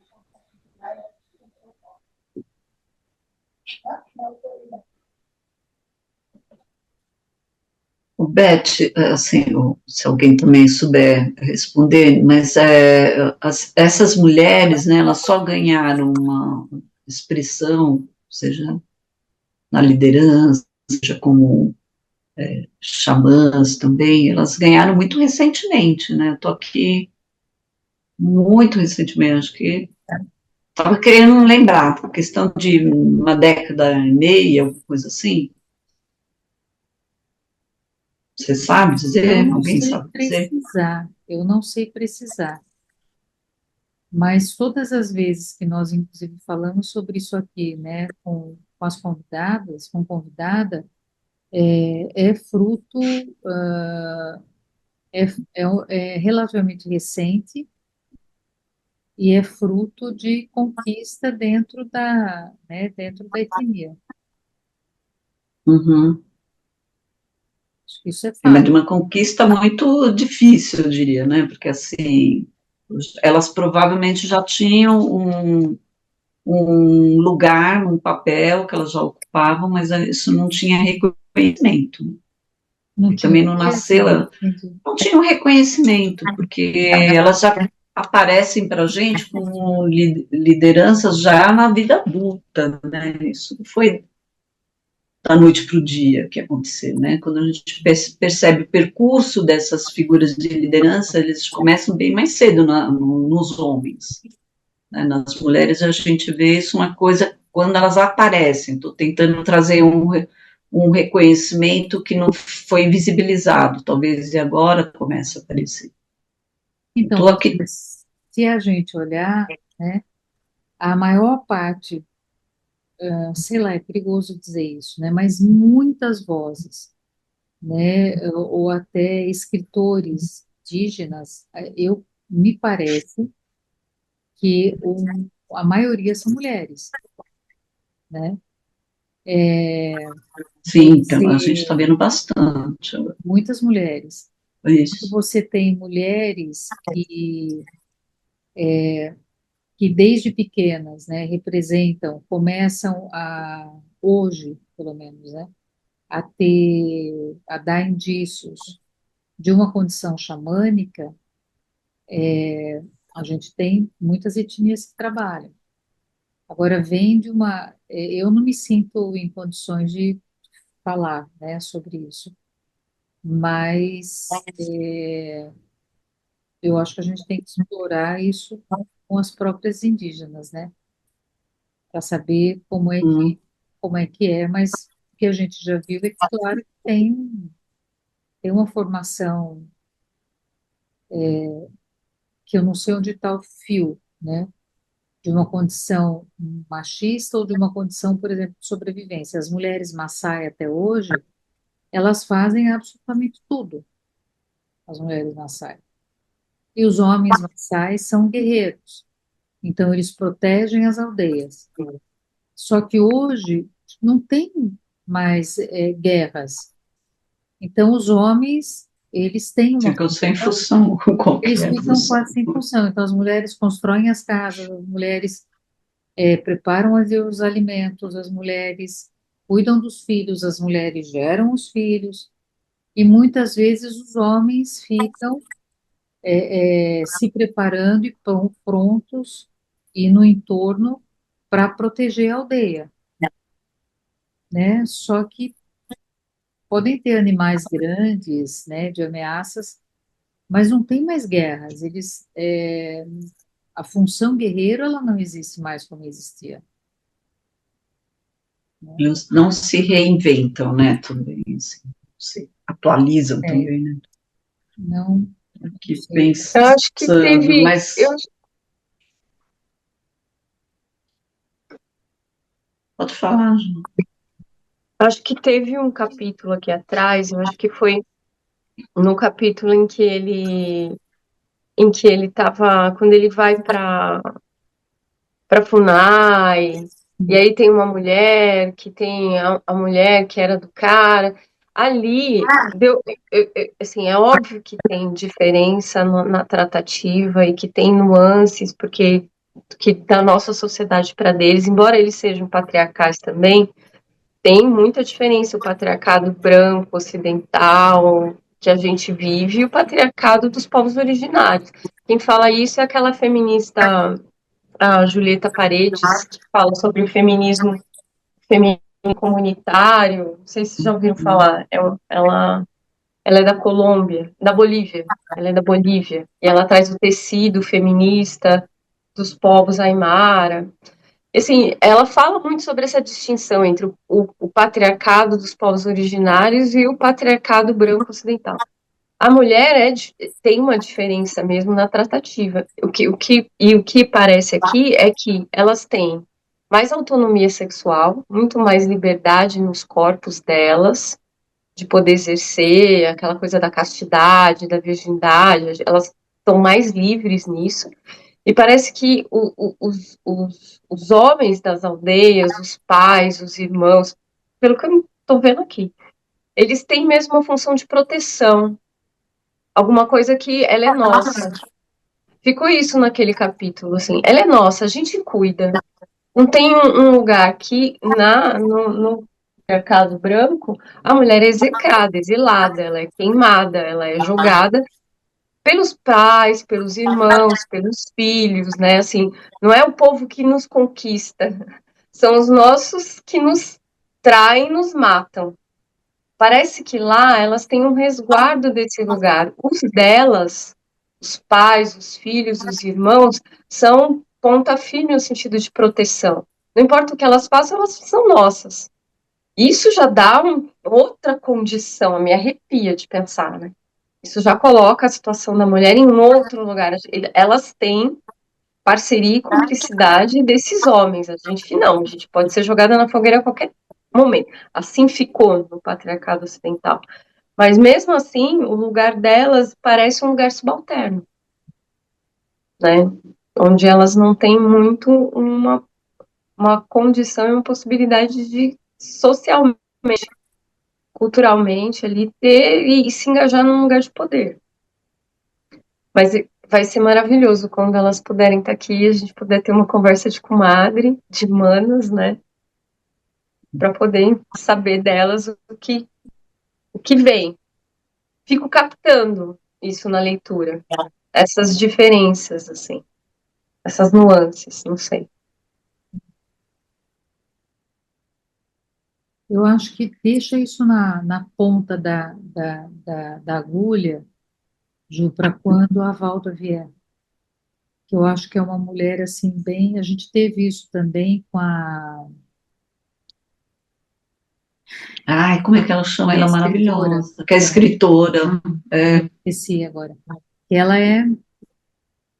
Beth, assim, se alguém também souber responder, mas essas mulheres, né, elas só ganharam uma expressão, seja na liderança, seja como xamãs também, elas ganharam muito recentemente, né? Eu tô aqui muito recentemente, acho que estava querendo lembrar, questão de uma década e meia, alguma coisa assim. Você sabe
Eu
dizer?
não
Alguém
sei
sabe dizer?
precisar, eu não sei precisar, mas todas as vezes que nós, inclusive, falamos sobre isso aqui, né, com as convidadas, com convidada, é fruto, é, é relativamente recente e é fruto de conquista dentro da, né, dentro da etnia.
Uhum.
Acho que isso é
Mas de
fato.
uma conquista muito difícil, eu diria, né? Porque assim, elas provavelmente já tinham um lugar, um papel que elas já ocupavam, mas isso não tinha reconhecimento.
Não
E
tinha
também não
o quê? Não
nasceu,
entendi.
não tinha um reconhecimento, porque elas já aparecem para a gente como lideranças já na vida adulta, né? Isso não foi da noite para o dia que aconteceu, né? Quando a gente percebe o percurso dessas figuras de liderança, eles começam bem mais cedo nos homens, né? Nas mulheres a gente vê isso uma coisa quando elas aparecem. Estou tentando trazer um reconhecimento que não foi visibilizado, talvez e agora comece a aparecer.
Então,
Estou aqui.
mas se a gente olhar, né, a maior parte, sei lá, é perigoso dizer isso, né, mas muitas vozes, né, ou até escritores indígenas, eu me parece que a maioria são mulheres, né?
Sim, então a gente está
Você,
vendo bastante
muitas mulheres.
isso.
Você tem mulheres que desde pequenas, né, representam, começam hoje, pelo menos, né, a dar indícios de uma condição xamânica. A gente tem muitas etnias que trabalham. Agora, vem de uma. Eu não me sinto em condições de falar, né, sobre isso, mas eu acho que a gente tem que explorar isso com as próprias indígenas, né, para saber
Hum,
como é que é, mas o que a gente já viu é que, claro, tem uma formação que eu não sei onde está o fio, né, de uma condição machista ou de uma condição, por exemplo, de sobrevivência. As mulheres Maasai até hoje, elas fazem absolutamente tudo, as mulheres Maasai. E os homens Maasai são guerreiros, então eles protegem as aldeias. Só que hoje não tem mais guerras. Então os homens, eles têm uma
ficam sem
função,
função com
eles
qualquer
ficam
função.
quase sem função. Então as mulheres constroem as casas, as mulheres preparam os alimentos, as mulheres cuidam dos filhos, as mulheres geram os filhos, e muitas vezes os homens ficam se preparando e prontos e no entorno para proteger a aldeia, né? Só que podem ter animais grandes, né, de ameaças, mas não tem mais guerras. A função guerreiro, ela não existe mais como existia, né?
Eles não se reinventam, né, também, assim, se atualizam
É,
também, né,
não, não
aqui
sei.
Eu acho que
pensando,
teve, eu
mas pode falar, Ju.
acho que teve um capítulo aqui atrás, eu acho que foi no capítulo em que ele estava, quando ele vai para Funai, e aí tem uma mulher que tem a mulher que era do cara. Ali deu, assim, é óbvio que tem diferença na tratativa e que tem nuances, porque que da nossa sociedade para deles, embora eles sejam patriarcais também, tem muita diferença o patriarcado branco, ocidental, que a gente vive, e o patriarcado dos povos originários. Quem fala isso é aquela feminista, a Julieta Paredes, que fala sobre o feminismo comunitário, não sei se vocês já ouviram falar, ela é da Colômbia, da Bolívia, ela é da Bolívia, e ela traz o tecido feminista dos povos Aimara. Assim, ela fala muito sobre essa distinção entre o patriarcado dos povos originários e o patriarcado branco ocidental. A mulher tem uma diferença mesmo na tratativa. O que parece aqui é que elas têm mais autonomia sexual, muito mais liberdade nos corpos delas, de poder exercer aquela coisa da castidade, da virgindade, elas estão mais livres nisso. E parece que os homens das aldeias, os pais, os irmãos, pelo que eu estou vendo aqui, eles têm mesmo uma função de proteção, alguma coisa que ela é nossa. Ficou isso naquele capítulo, assim, ela é nossa, a gente cuida. Não tem um lugar que no mercado branco a mulher é execrada, exilada, ela é queimada, ela é jogada pelos pais, pelos irmãos, pelos filhos, né? Assim, não é o povo que nos conquista, são os nossos que nos traem, nos matam. Parece que lá elas têm um resguardo desse lugar. Os delas, os pais, os filhos, os irmãos, são ponta firme no sentido de proteção. Não importa o que elas façam, elas são nossas. Isso já dá outra condição, me arrepia de pensar, né? Isso já coloca a situação da mulher em outro lugar. Elas têm parceria e cumplicidade desses homens. A gente não, a gente pode ser jogada na fogueira a qualquer momento. Assim ficou no patriarcado ocidental. Mas mesmo assim, o lugar delas parece um lugar subalterno, né? Onde elas não têm muito uma condição e uma possibilidade de socialmente, culturalmente ali ter e se engajar num lugar de poder. Mas vai ser maravilhoso quando elas puderem estar aqui, a gente puder ter uma conversa de comadre, de manas, né? Para poder saber delas o que vem. Fico captando isso na leitura, essas diferenças, assim, essas nuances, não sei.
Eu acho que deixa isso na ponta da agulha, Ju, para quando a Valda vier. Que eu acho que é uma mulher, assim, bem... A gente teve isso também com a
Ai, como é que ela chama? Ela é
escritora,
maravilhosa, que é escritora. É.
esqueci agora. Ela é,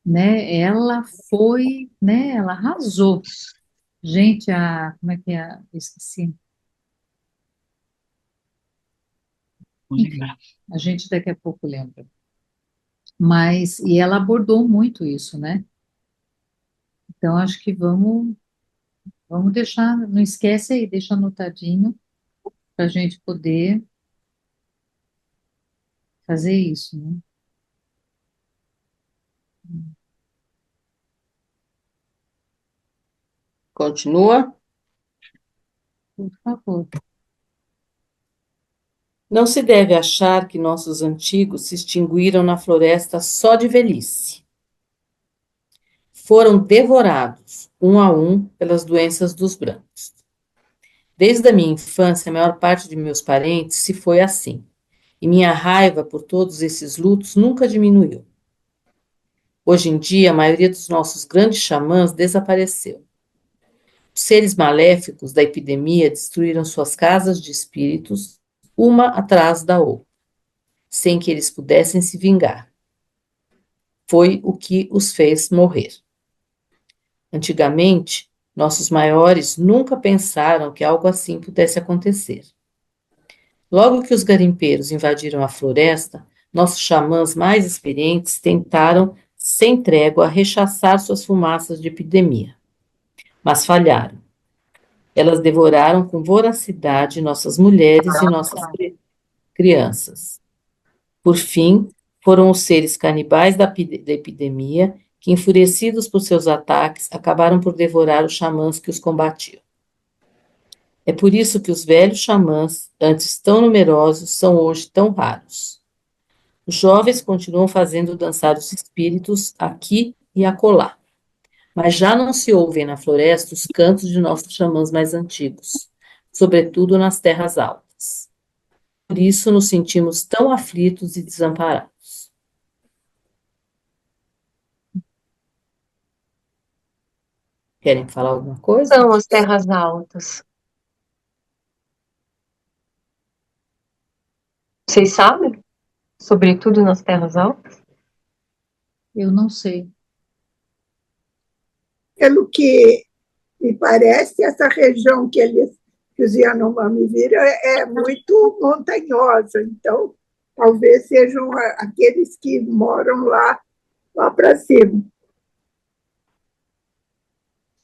né, ela foi, né, ela arrasou. Gente, como é que é? Esqueci.
Vou
Enfim,
lembrar.
a gente daqui a pouco lembra. Mas, e ela abordou muito isso, né? Então, acho que vamos deixar, não esquece aí, deixa anotadinho para a gente poder fazer isso, né?
Continua.
Por favor.
Não se deve achar que nossos antigos se extinguiram na floresta só de velhice. Foram devorados, um a um, pelas doenças dos brancos. Desde a minha infância, a maior parte de meus parentes se foi assim, e minha raiva por todos esses lutos nunca diminuiu. Hoje em dia, a maioria dos nossos grandes xamãs desapareceu. Os seres maléficos da epidemia destruíram suas casas de espíritos, uma atrás da outra, sem que eles pudessem se vingar. Foi o que os fez morrer. Antigamente, nossos maiores nunca pensaram que algo assim pudesse acontecer. Logo que os garimpeiros invadiram a floresta, nossos xamãs mais experientes tentaram, sem trégua, rechaçar suas fumaças de epidemia. Mas falharam. Elas devoraram com voracidade nossas mulheres e nossas crianças. Por fim, foram os seres canibais da epidemia que, enfurecidos por seus ataques, acabaram por devorar os xamãs que os combatiam. É por isso que os velhos xamãs, antes tão numerosos, são hoje tão raros. Os jovens continuam fazendo dançar os espíritos aqui e acolá, mas já não se ouvem na floresta os cantos de nossos xamãs mais antigos, sobretudo nas terras altas. Por isso nos sentimos tão aflitos e desamparados. Querem falar alguma coisa?
São as terras altas. Vocês sabem? Sobretudo nas terras altas?
Eu não sei.
Pelo que me parece, essa região que os Yanomami viram é muito montanhosa, então talvez sejam aqueles que moram lá para cima.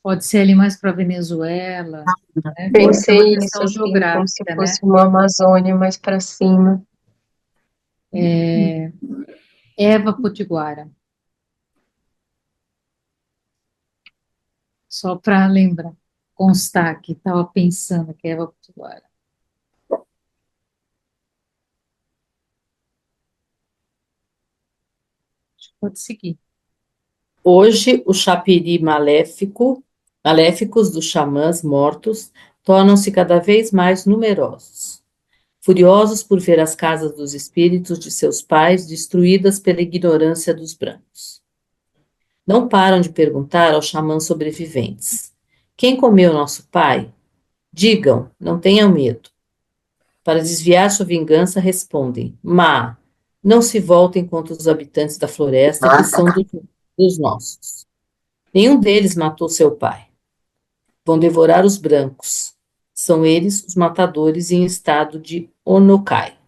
Pode ser ali mais para a Venezuela, né? Pode ser
Pensei
uma
isso,
questão
assim, como se
geográfica, né?
fosse uma Amazônia mais para cima.
Eva Potiguara, só para lembrar, constar que estava pensando que é Eva Potiguara. Pode seguir.
Hoje, o chapiri maléficos dos xamãs mortos tornam-se cada vez mais numerosos, furiosos por ver as casas dos espíritos de seus pais destruídas pela ignorância dos brancos. Não param de perguntar aos xamãs sobreviventes: quem comeu nosso pai? Digam, não tenham medo. Para desviar sua vingança, respondem: Má, não se voltem contra os habitantes da floresta, que são dos nossos. Nenhum deles matou seu pai. Vão devorar os brancos. São eles os matadores em estado de Onokai.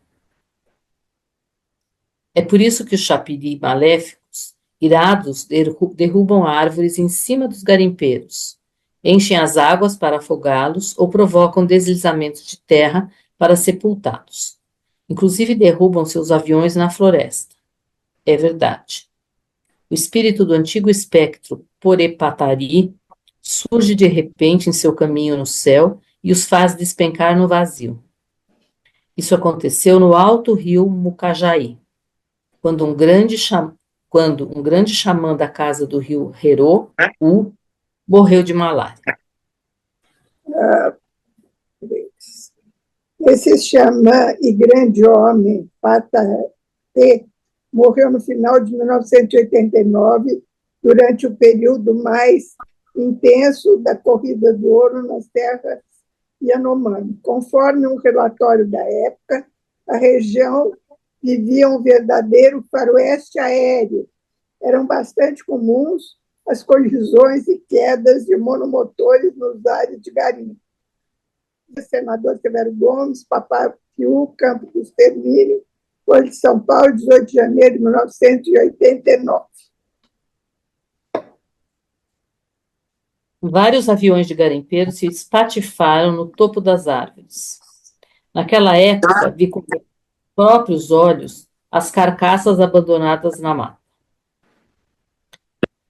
É por isso que os chapiri maléficos, irados, derrubam árvores em cima dos garimpeiros, enchem as águas para afogá-los ou provocam deslizamentos de terra para sepultá-los. Inclusive derrubam seus aviões na floresta. É verdade. O espírito do antigo espectro Porepatari surge de repente em seu caminho no céu e os faz despencar no vazio. Isso aconteceu no alto rio Mucajaí, quando um grande xamã da casa do rio Herô, morreu de malária.
Esse xamã e grande homem, Patatê, morreu no final de 1989, durante o período mais intenso da corrida do ouro nas terras Yanomami. Conforme um relatório da época, a região vivia um verdadeiro faroeste aéreo. Eram bastante comuns as colisões e quedas de monomotores nos ares de garimpo. Senador Severo Gomes, Papai Fiu, Campo do Extermínio, Folha de São Paulo, 18 de janeiro de 1989.
Vários aviões de garimpeiros se espatifaram no topo das árvores. Naquela época, vi com meus próprios olhos as carcaças abandonadas na mata.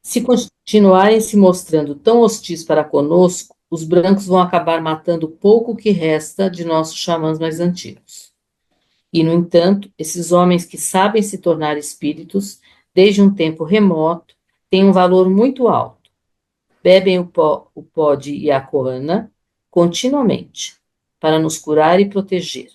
Se continuarem se mostrando tão hostis para conosco, os brancos vão acabar matando o pouco que resta de nossos xamãs mais antigos. E, no entanto, esses homens que sabem se tornar espíritos, desde um tempo remoto, têm um valor muito alto. Bebem o pó de Yacoana continuamente, para nos curar e proteger.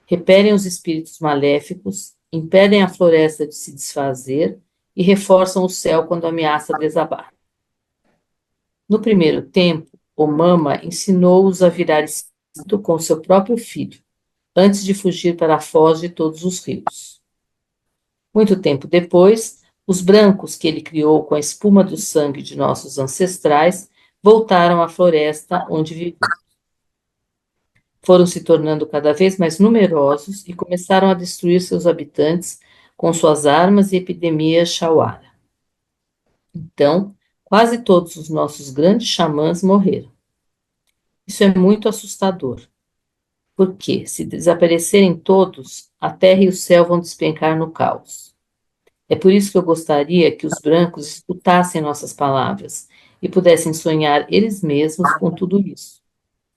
Repelem os espíritos maléficos, impedem a floresta de se desfazer e reforçam o céu quando ameaça desabar. No primeiro tempo, o Mama ensinou-os a virar espírito com seu próprio filho, antes de fugir para a foz de todos os rios. Muito tempo depois, os brancos que ele criou com a espuma do sangue de nossos ancestrais voltaram à floresta onde viviam. Foram se tornando cada vez mais numerosos e começaram a destruir seus habitantes com suas armas e epidemias Shawara. Então, quase todos os nossos grandes xamãs morreram. Isso é muito assustador, porque, se desaparecerem todos, a terra e o céu vão despencar no caos. É por isso que eu gostaria que os brancos escutassem nossas palavras e pudessem sonhar eles mesmos com tudo isso.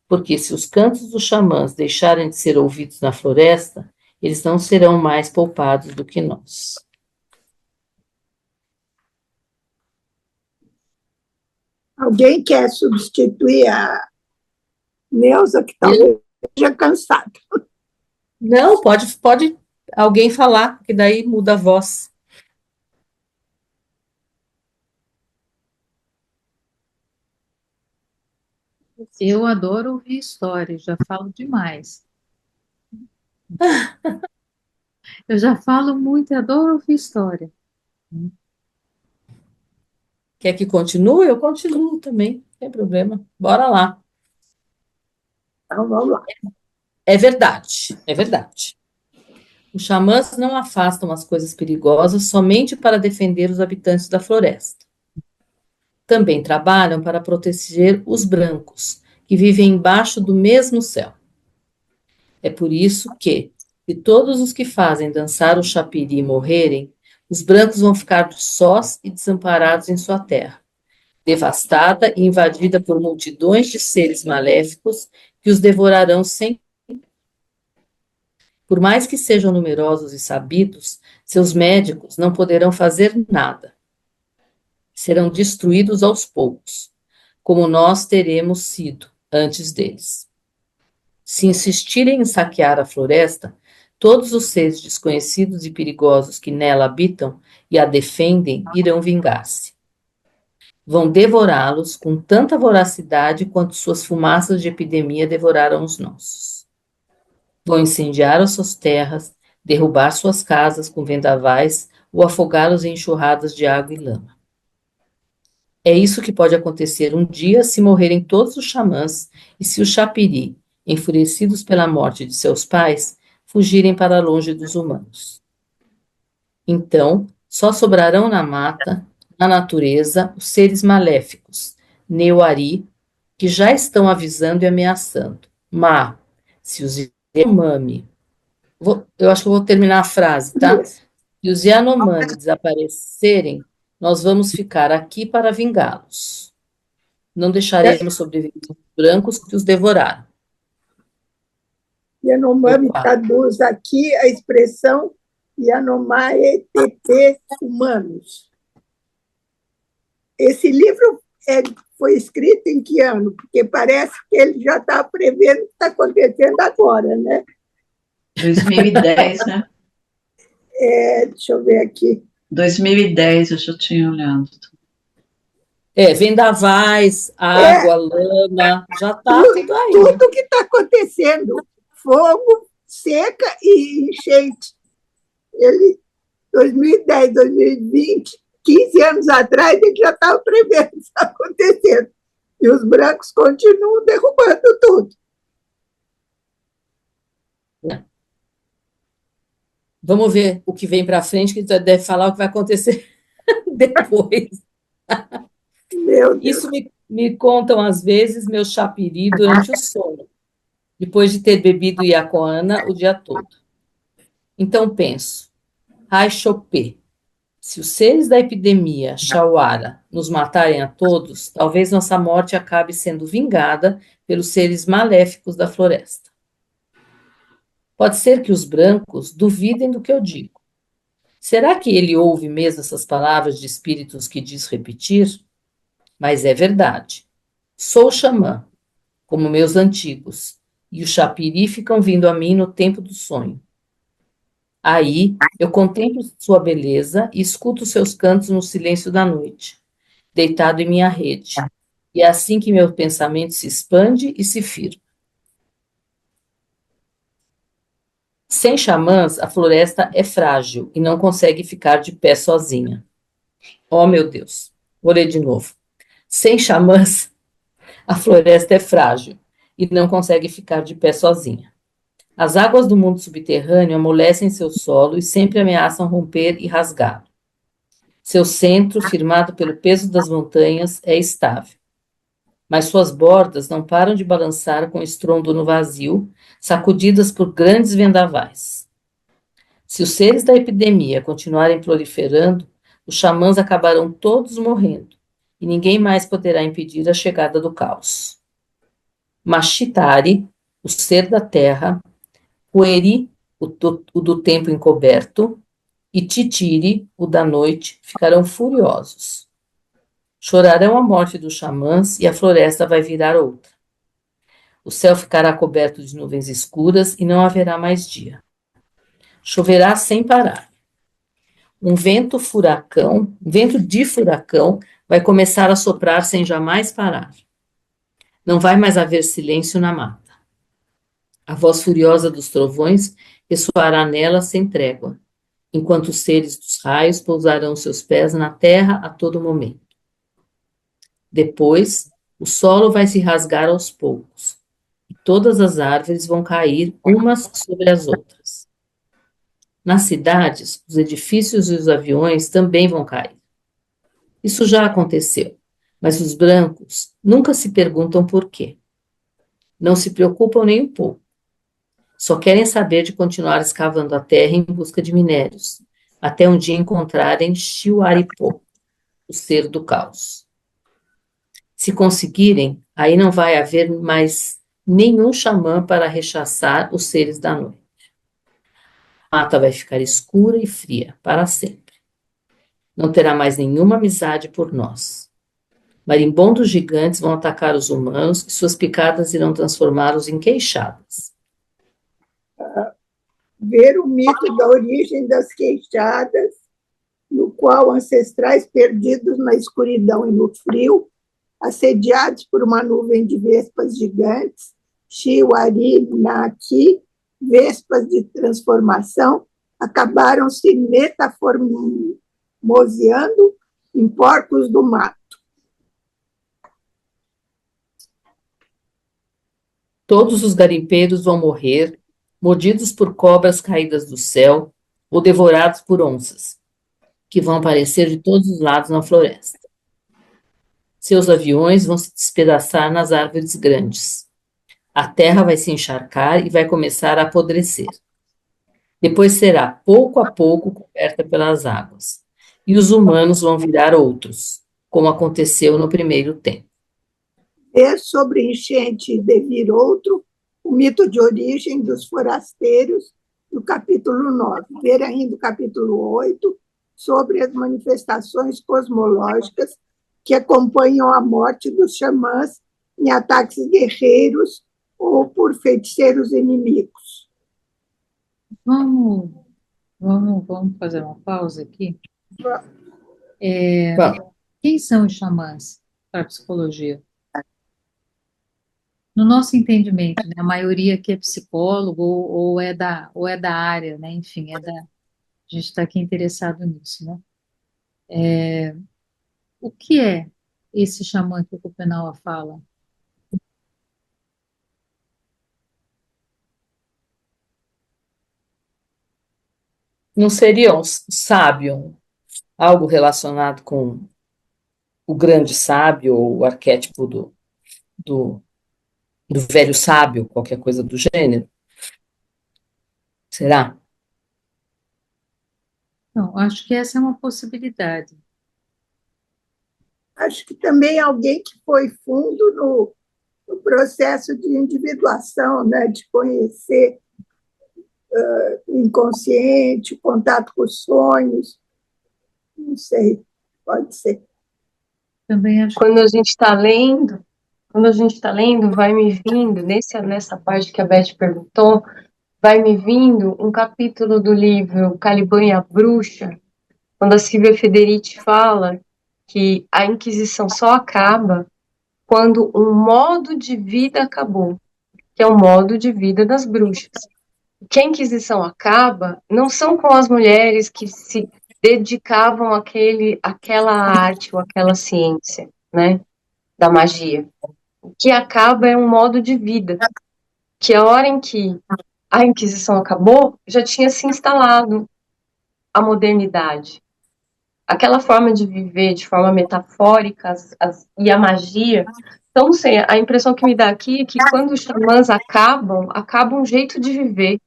Porque se os cantos dos xamãs deixarem de ser ouvidos na floresta, eles não serão mais poupados do que nós.
Alguém quer substituir Neuza, que talvez esteja cansada.
Não, pode alguém falar, que daí muda a voz.
Eu adoro ouvir histórias, já falo demais. Eu já falo muito e adoro ouvir história.
Quer que continue? Eu continuo também, não tem problema. Bora lá.
Então, vamos lá.
É verdade, é verdade. Os xamãs não afastam as coisas perigosas somente para defender os habitantes da floresta. Também trabalham para proteger os brancos, que vivem embaixo do mesmo céu. É por isso que, se todos os que fazem dançar o chapiri morrerem, os brancos vão ficar sós e desamparados em sua terra, devastada e invadida por multidões de seres maléficos que os devorarão sem. Por mais que sejam numerosos e sabidos, seus médicos não poderão fazer nada. Serão destruídos aos poucos, como nós teremos sido antes deles. Se insistirem em saquear a floresta, todos os seres desconhecidos e perigosos que nela habitam e a defendem irão vingar-se. Vão devorá-los com tanta voracidade quanto suas fumaças de epidemia devoraram os nossos. Vão incendiar as suas terras, derrubar suas casas com vendavais ou afogá-los em enxurradas de água e lama. É isso que pode acontecer um dia se morrerem todos os xamãs e se os chapiri, enfurecidos pela morte de seus pais, fugirem para longe dos humanos. Então, só sobrarão na mata, na natureza, os seres maléficos, Neuari, que já estão avisando e ameaçando. Mas, se os Yanomami, eu acho que eu vou terminar a frase, tá?
Isso.
Se os Yanomami desaparecerem, nós vamos ficar aqui para vingá-los. Não deixaremos sobreviver os brancos que os devoraram.
Yanomami
Opa.
traduz aqui a expressão Yanomami TT humanos. Esse livro foi escrito em que ano? Porque parece que ele já está prevendo o que está acontecendo agora, né?
2010, né?
Deixa eu ver aqui.
2010, eu já tinha olhado.
Vendavais, água, lama, já está tudo aí.
Tudo que está acontecendo. Fogo, seca e enchente. 2010, 2020, 15 anos atrás, ele já estava prevendo isso acontecendo. E os brancos continuam derrubando tudo.
Vamos ver o que vem para frente, que deve falar o que vai acontecer depois.
Meu Deus.
Isso me contam, às vezes, meu chapiri durante o sono, depois de ter bebido iacoana o dia todo. Então penso, ai Chopé, se os seres da epidemia Chauara nos matarem a todos, talvez nossa morte acabe sendo vingada pelos seres maléficos da floresta. Pode ser que os brancos duvidem do que eu digo. Será que ele ouve mesmo essas palavras de espíritos que diz repetir? Mas é verdade. Sou xamã, como meus antigos, e os chapiri ficam vindo a mim no tempo do sonho. Aí eu contemplo sua beleza e escuto seus cantos no silêncio da noite, deitado em minha rede. E é assim que meu pensamento se expande e se firma. Sem xamãs, a floresta é frágil e não consegue ficar de pé sozinha. Oh, meu Deus. Vou ler de novo. Sem xamãs, a floresta é frágil e não consegue ficar de pé sozinha. As águas do mundo subterrâneo amolecem seu solo e sempre ameaçam romper e rasgá-lo. Seu centro, firmado pelo peso das montanhas, é estável. Mas suas bordas não param de balançar com estrondo no vazio, sacudidas por grandes vendavais. Se os seres da epidemia continuarem proliferando, os xamãs acabarão todos morrendo, e ninguém mais poderá impedir a chegada do caos. Machitari, o ser da terra, Pueri, o do tempo encoberto, e Titiri, o da noite, ficarão furiosos. Chorarão a morte dos xamãs e a floresta vai virar outra. O céu ficará coberto de nuvens escuras e não haverá mais dia. Choverá sem parar. Um vento de furacão, vai começar a soprar sem jamais parar. Não vai mais haver silêncio na mata. A voz furiosa dos trovões ressoará nela sem trégua, enquanto os seres dos raios pousarão seus pés na terra a todo momento. Depois, o solo vai se rasgar aos poucos, e todas as árvores vão cair umas sobre as outras. Nas cidades, os edifícios e os aviões também vão cair. Isso já aconteceu, mas os brancos nunca se perguntam por quê. Não se preocupam nem um pouco. Só querem saber de continuar escavando a terra em busca de minérios, até um dia encontrarem Shiwaripó, o ser do caos. Se conseguirem, aí não vai haver mais nenhum xamã para rechaçar os seres da noite. A mata vai ficar escura e fria para sempre. Não terá mais nenhuma amizade por nós. Marimbondos gigantes vão atacar os humanos e suas picadas irão transformá-los em queixadas.
Ver o mito da origem das queixadas, no qual ancestrais perdidos na escuridão e no frio, assediados por uma nuvem de vespas gigantes, Shiwari-Naki, vespas de transformação, acabaram se metaformoseando em porcos do mato.
Todos os garimpeiros vão morrer, mordidos por cobras caídas do céu ou devorados por onças, que vão aparecer de todos os lados na floresta. Seus aviões vão se despedaçar nas árvores grandes. A terra vai se encharcar e vai começar a apodrecer. Depois será, pouco a pouco, coberta pelas águas. E os humanos vão virar outros, como aconteceu no primeiro tempo.
Ver sobre enchente e devir outro, o mito de origem dos forasteiros, no capítulo 9. Ver ainda o capítulo 8, sobre as manifestações cosmológicas que acompanham a morte dos xamãs em ataques guerreiros ou por feiticeiros inimigos.
Vamos fazer uma pausa aqui. Quem são os xamãs para a psicologia? No nosso entendimento, né, a maioria aqui é psicólogo ou é da área, né? Enfim, a gente está aqui interessado nisso, né? O que é esse xamã que o Schopenhauer fala?
Não seria um sábio, algo relacionado com o grande sábio, ou o arquétipo do velho sábio, qualquer coisa do gênero? Será?
Não, acho que essa é uma possibilidade.
Acho que também alguém que foi fundo no processo de individuação, né, de conhecer o inconsciente, o contato com os sonhos. Não sei, pode ser.
Também acho.
Quando a gente está lendo, vai me vindo, nessa parte que a Beth perguntou, vai me vindo um capítulo do livro Caliban e a Bruxa, quando a Silvia Federici fala que a Inquisição só acaba quando um modo de vida acabou, que é o modo de vida das bruxas. Que a Inquisição acaba não são com as mulheres que se dedicavam àquela arte ou àquela ciência, né, da magia. O que acaba é um modo de vida, que a hora em que a Inquisição acabou, já tinha se instalado a modernidade. Aquela forma de viver de forma metafórica e a magia. Então, não sei, a impressão que me dá aqui é que quando os xamãs acaba um jeito de viver.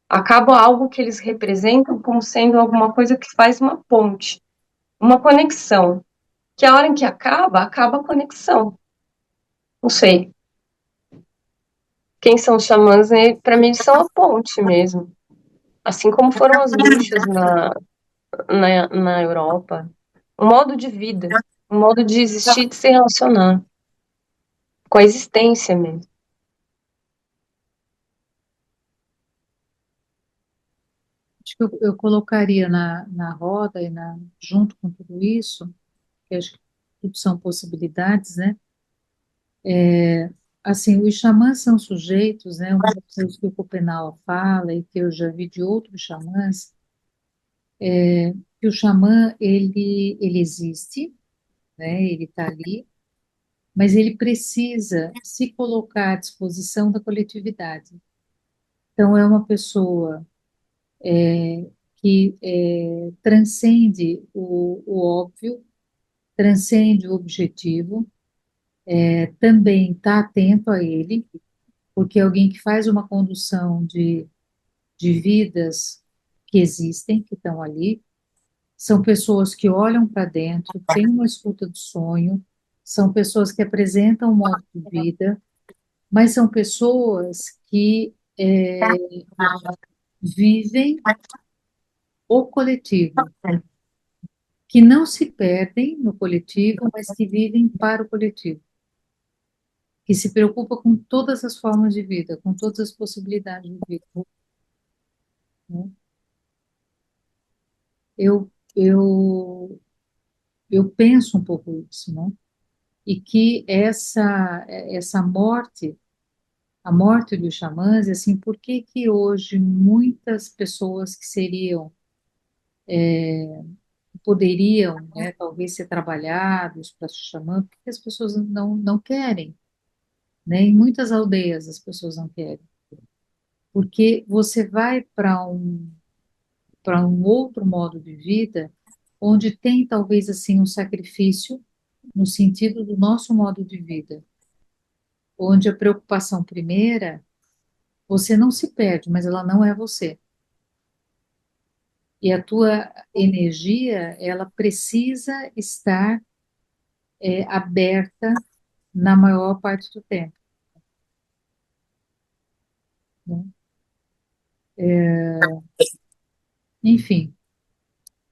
Acaba algo que eles representam como sendo alguma coisa que faz uma ponte, uma conexão. Que a hora em que acaba a conexão. Não sei. Quem são os xamãs, né? Para mim, são a ponte mesmo. Assim como foram as bruxas na Europa. Um modo de vida, um modo de existir e de se relacionar. Com a existência mesmo.
Acho que eu colocaria na roda e junto com tudo isso, que acho que tudo são possibilidades, né? Assim, os xamãs são sujeitos, né? Uma das coisas que o Copenau fala e que eu já vi de outros xamãs, que o xamã, ele existe, né? Ele está ali, mas ele precisa se colocar à disposição da coletividade. Então, é uma pessoa que transcende o óbvio, transcende o objetivo, também está atento a ele, porque é alguém que faz uma condução de vidas que existem, que estão ali, são pessoas que olham para dentro, têm uma escuta do sonho, são pessoas que apresentam um modo de vida, mas são pessoas que vivem o coletivo, que não se perdem no coletivo, mas que vivem para o coletivo, que se preocupa com todas as formas de vida, com todas as possibilidades de vida, né? Eu, eu, eu penso um pouco isso, né? E que essa morte, a morte dos xamãs, assim, por que que hoje muitas pessoas que poderiam, né, talvez ser trabalhados para xamã, por que as pessoas não querem, né? Em muitas aldeias as pessoas não querem, porque você vai para um outro modo de vida, onde tem talvez assim um sacrifício no sentido do nosso modo de vida, onde a preocupação primeira, você não se perde, mas ela não é você. E a tua energia, ela precisa estar aberta na maior parte do tempo, né? Enfim,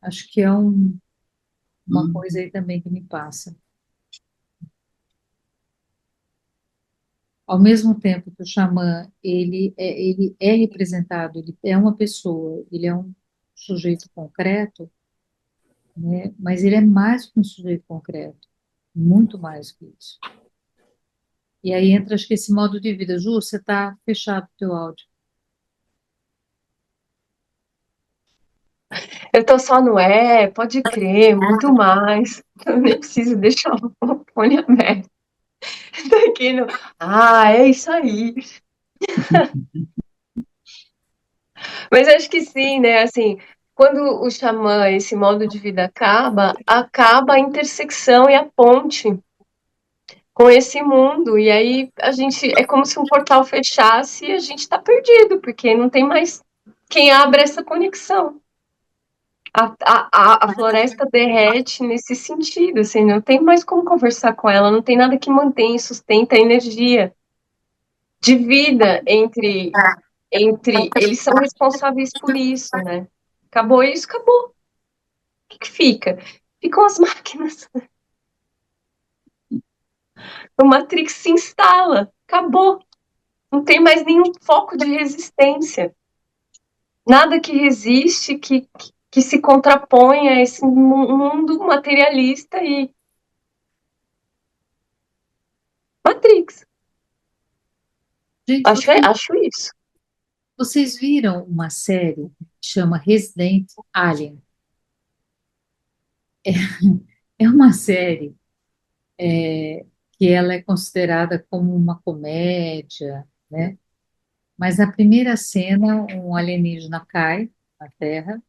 acho que é uma coisa aí também que me passa. Ao mesmo tempo que o xamã, ele é representado, ele é uma pessoa, ele é um sujeito concreto, né? Mas ele é mais que um sujeito concreto, muito mais que isso. E aí entra, acho que esse modo de vida. Ju, você está fechado o teu áudio.
Eu tô só no pode crer, muito mais. Eu nem preciso deixar o fone aberto. Tô aqui no, é isso aí. Mas acho que sim, né? Assim, quando o xamã, esse modo de vida acaba a intersecção e a ponte com esse mundo. E aí a gente é como se um portal fechasse e a gente tá perdido, porque não tem mais quem abra essa conexão. A floresta derrete nesse sentido, assim, não tem mais como conversar com ela, não tem nada que mantém e sustenta a energia de vida entre eles são responsáveis por isso, né? Acabou isso, acabou. O que fica? Ficam as máquinas. O Matrix se instala, acabou. Não tem mais nenhum foco de resistência. Nada que resiste, que se contrapõe a esse mundo materialista e Matrix.
Gente,
Acho isso.
vocês viram uma série que chama Resident Alien? É uma série que ela é considerada como uma comédia, né? Mas na primeira cena, um alienígena cai na Terra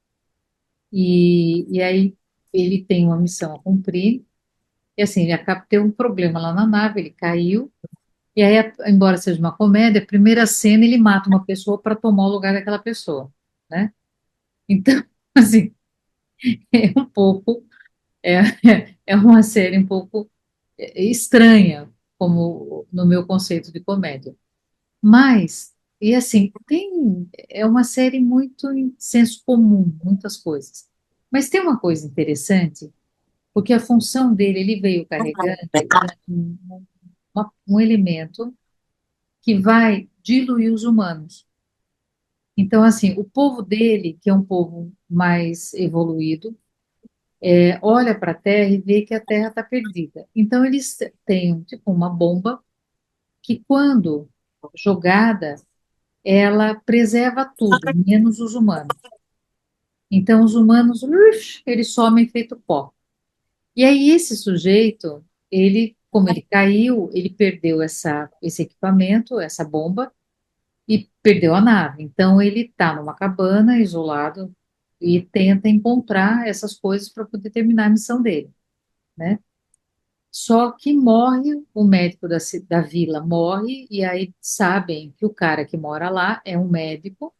e aí ele tem uma missão a cumprir. E assim, ele acaba de ter um problema lá na nave, ele caiu. E aí, embora seja uma comédia, a primeira cena ele mata uma pessoa para tomar o lugar daquela pessoa, né? Então, assim, é um pouco, é, é uma série um pouco estranha, como no meu conceito de comédia. Mas, e assim, é uma série muito em senso comum, muitas coisas. Mas tem uma coisa interessante, porque a função dele, ele veio carregando um, um elemento que vai diluir os humanos. Então, assim, o povo dele, que é um povo mais evoluído, olha para a Terra e vê que a Terra está perdida. Então, eles têm, tipo, uma bomba que, quando jogada, ela preserva tudo, menos os humanos. Então, os humanos, eles somem feito pó. E aí, esse sujeito, ele, como ele caiu, ele perdeu esse equipamento, essa bomba, e perdeu a nave. Então, ele está numa cabana, isolado, e tenta encontrar essas coisas para poder terminar a missão dele, né? Só que morre, o médico da vila morre, e aí sabem que o cara que mora lá é um médico,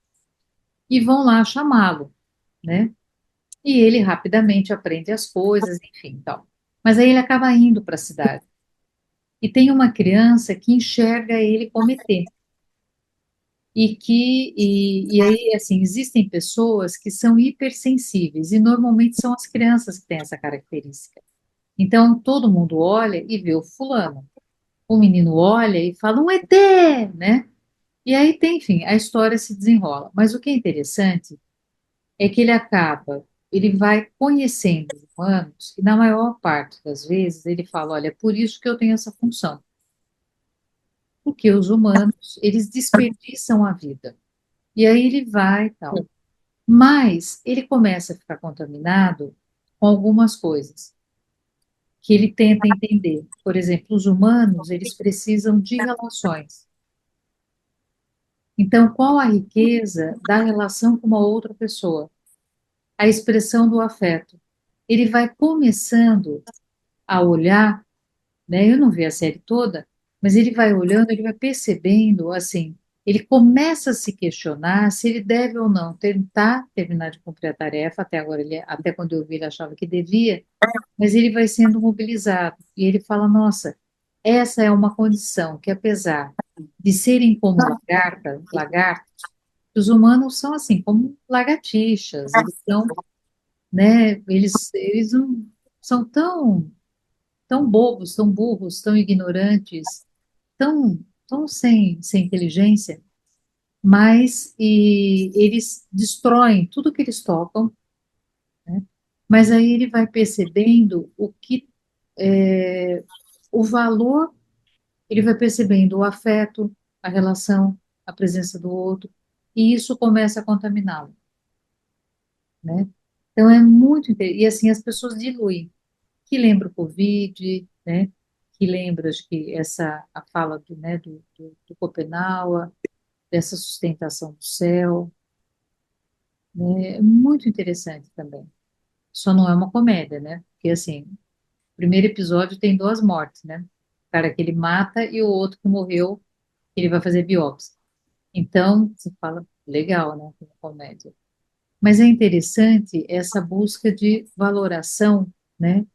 e vão lá chamá-lo, né? E ele rapidamente aprende as coisas, enfim, tal. Mas aí ele acaba indo para a cidade. E tem uma criança que enxerga ele como ET. E aí, assim, existem pessoas que são hipersensíveis, e normalmente são as crianças que têm essa característica. Então, todo mundo olha e vê o fulano. O menino olha e fala, um ET, né? E aí tem, enfim, a história se desenrola. Mas o que é interessante é que ele vai conhecendo os humanos, e na maior parte das vezes ele fala, olha, é por isso que eu tenho essa função. Porque os humanos, eles desperdiçam a vida. E aí ele vai e tal. Mas ele começa a ficar contaminado com algumas coisas que ele tenta entender. Por exemplo, os humanos, eles precisam de relações. Então, qual a riqueza da relação com uma outra pessoa? A expressão do afeto. Ele vai começando a olhar, né? Eu não vi a série toda, mas ele vai olhando, ele vai percebendo, assim, ele começa a se questionar se ele deve ou não tentar terminar de cumprir a tarefa. Até agora, até quando eu vi, ele achava que devia, mas ele vai sendo mobilizado e ele fala: Nossa, essa é uma condição que, apesar de serem como lagartos, os humanos são assim, como lagartixas, eles são, né? Eles não são tão bobos, tão burros, tão ignorantes, tão sem inteligência, mas eles destroem tudo que eles tocam, né? Mas aí ele vai percebendo é, o valor, ele vai percebendo o afeto, a relação, a presença do outro, e isso começa a contaminá-lo, né? Então é muito interessante, e assim as pessoas diluem, que lembra o Covid, né? Que lembra, acho que a fala do Schopenhauer, dessa sustentação do céu, né? É muito interessante também. Só não é uma comédia, né? Porque, assim, o primeiro episódio tem duas mortes, né? O cara que ele mata e o outro que morreu, que ele vai fazer biópsia. Então, você fala, legal, né? Como comédia. Mas é interessante essa busca de valoração, né?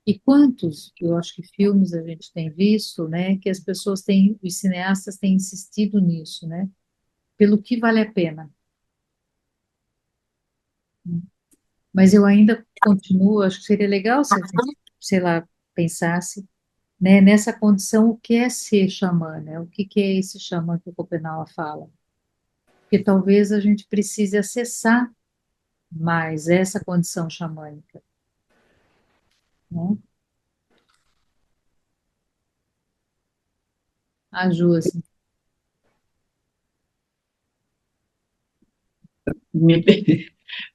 E quantos, eu acho que filmes a gente tem visto, né? Que as pessoas têm, os cineastas têm insistido nisso, né? Pelo que vale a pena. Mas eu ainda continuo, acho que seria legal se a gente, sei lá, pensasse, né, nessa condição, o que é ser xamã, né? O que é esse xamã que o Schopenhauer fala? Porque talvez a gente precise acessar mais essa condição xamânica, né? A Ju, assim,
Me,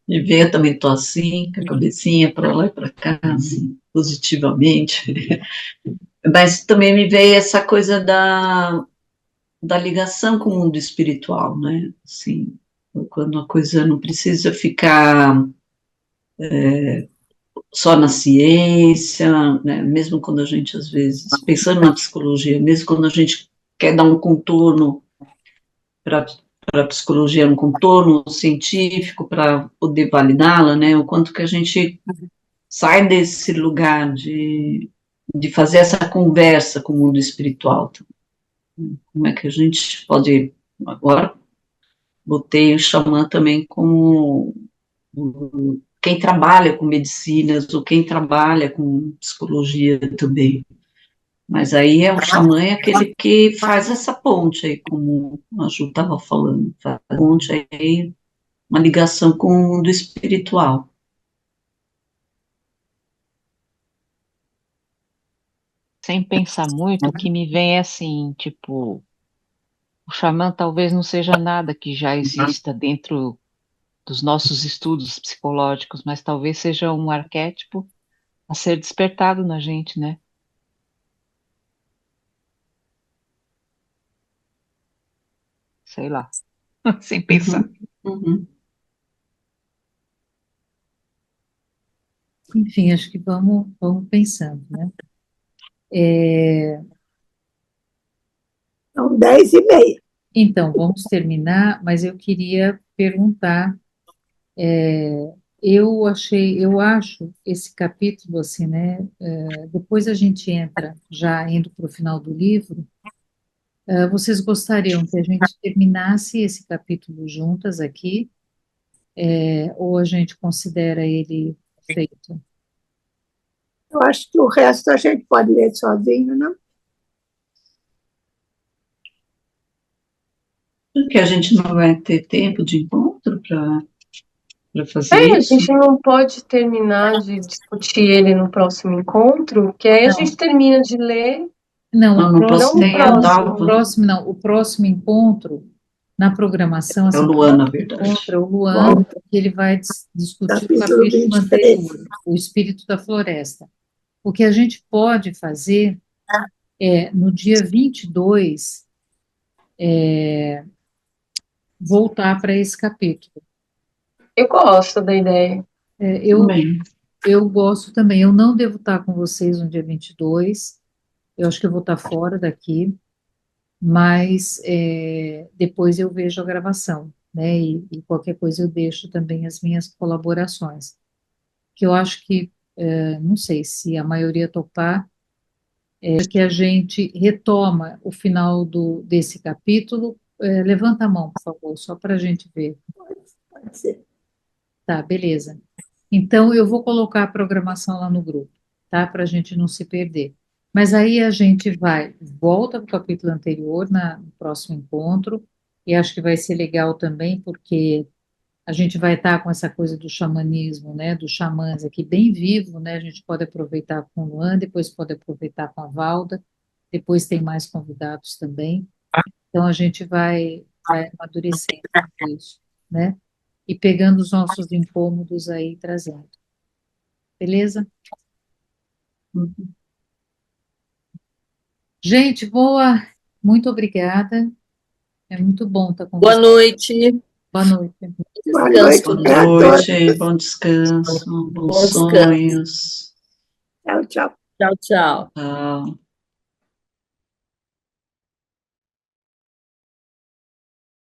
me vê, eu também estou assim, com a cabecinha para lá e para cá, assim, positivamente. Mas também me veio essa coisa da ligação com o mundo espiritual, né? Assim, quando a coisa não precisa ficar só na ciência, né? Mesmo quando a gente, às vezes, pensando na psicologia, mesmo quando a gente quer dar um contorno para a psicologia, um contorno científico para poder validá-la, né? O quanto que a gente sai desse lugar de fazer essa conversa com o mundo espiritual. Como é que a gente pode, agora, botei o xamã também como quem trabalha com medicinas ou quem trabalha com psicologia também. Mas aí o xamã é aquele que faz essa ponte aí, como a Ju estava falando, faz a ponte aí, uma ligação com o mundo espiritual.
Sem pensar muito, o que me vem é assim, tipo, o xamã talvez não seja nada que já exista dentro dos nossos estudos psicológicos, mas talvez seja um arquétipo a ser despertado na gente, né? Sei lá, sem pensar.
Uhum.
Enfim, acho que vamos pensando, né?
São 10h30.
Então, vamos terminar, mas eu queria perguntar, eu acho esse capítulo assim, né? Depois a gente entra, já indo para o final do livro, vocês gostariam que a gente terminasse esse capítulo juntas aqui, ou a gente considera ele feito?
Eu acho que o resto a gente pode ler sozinho, não?
Porque a gente não vai ter tempo de encontro para fazer
A
isso.
gente não pode terminar de discutir ele no próximo encontro, que aí a
Não.
gente termina de ler,
Não,
Não,
o
no
próximo,
próximo
não o
tem a
próximo.
o
Dalva,
próximo não, o próximo encontro na programação,
é o
assim, o
Luan, na
próximo encontro
verdade.
é o Luan,
Bom,
que ele vai discutir o
capítulo
capítulo
23.
anterior, o espírito da floresta. O que a gente pode fazer é, no dia 22, voltar para esse capítulo.
Eu gosto da ideia.
Eu,
Também.
eu gosto também, eu não devo estar com vocês no dia 22, eu acho que eu vou estar fora daqui, mas depois eu vejo a gravação, né? E qualquer coisa eu deixo também as minhas colaborações, que eu acho que, não sei se a maioria topar, que a gente retoma o final desse capítulo. Levanta a mão, por favor, só para a gente ver.
Pode ser.
Tá, beleza. Então, eu vou colocar a programação lá no grupo, tá? Para a gente não se perder. Mas aí a gente volta para o capítulo anterior, no próximo encontro, e acho que vai ser legal também, porque a gente vai estar com essa coisa do xamanismo, né? Dos xamãs aqui bem vivo, né? A gente pode aproveitar com o Luan, depois pode aproveitar com a Valda, depois tem mais convidados também. Então, a gente vai amadurecendo tudo isso, né? E pegando os nossos incômodos aí e trazendo. Beleza?
Uhum.
Gente, boa. Muito obrigada. É muito bom estar com
Boa
você.
noite.
Boa noite.
Boa
Descanso
noite
Boa
para
para
todos.
todos.
noite, bom descanso, bons
Bom descanso.
sonhos.
Tchau, tchau.
Tchau, tchau.
Tchau.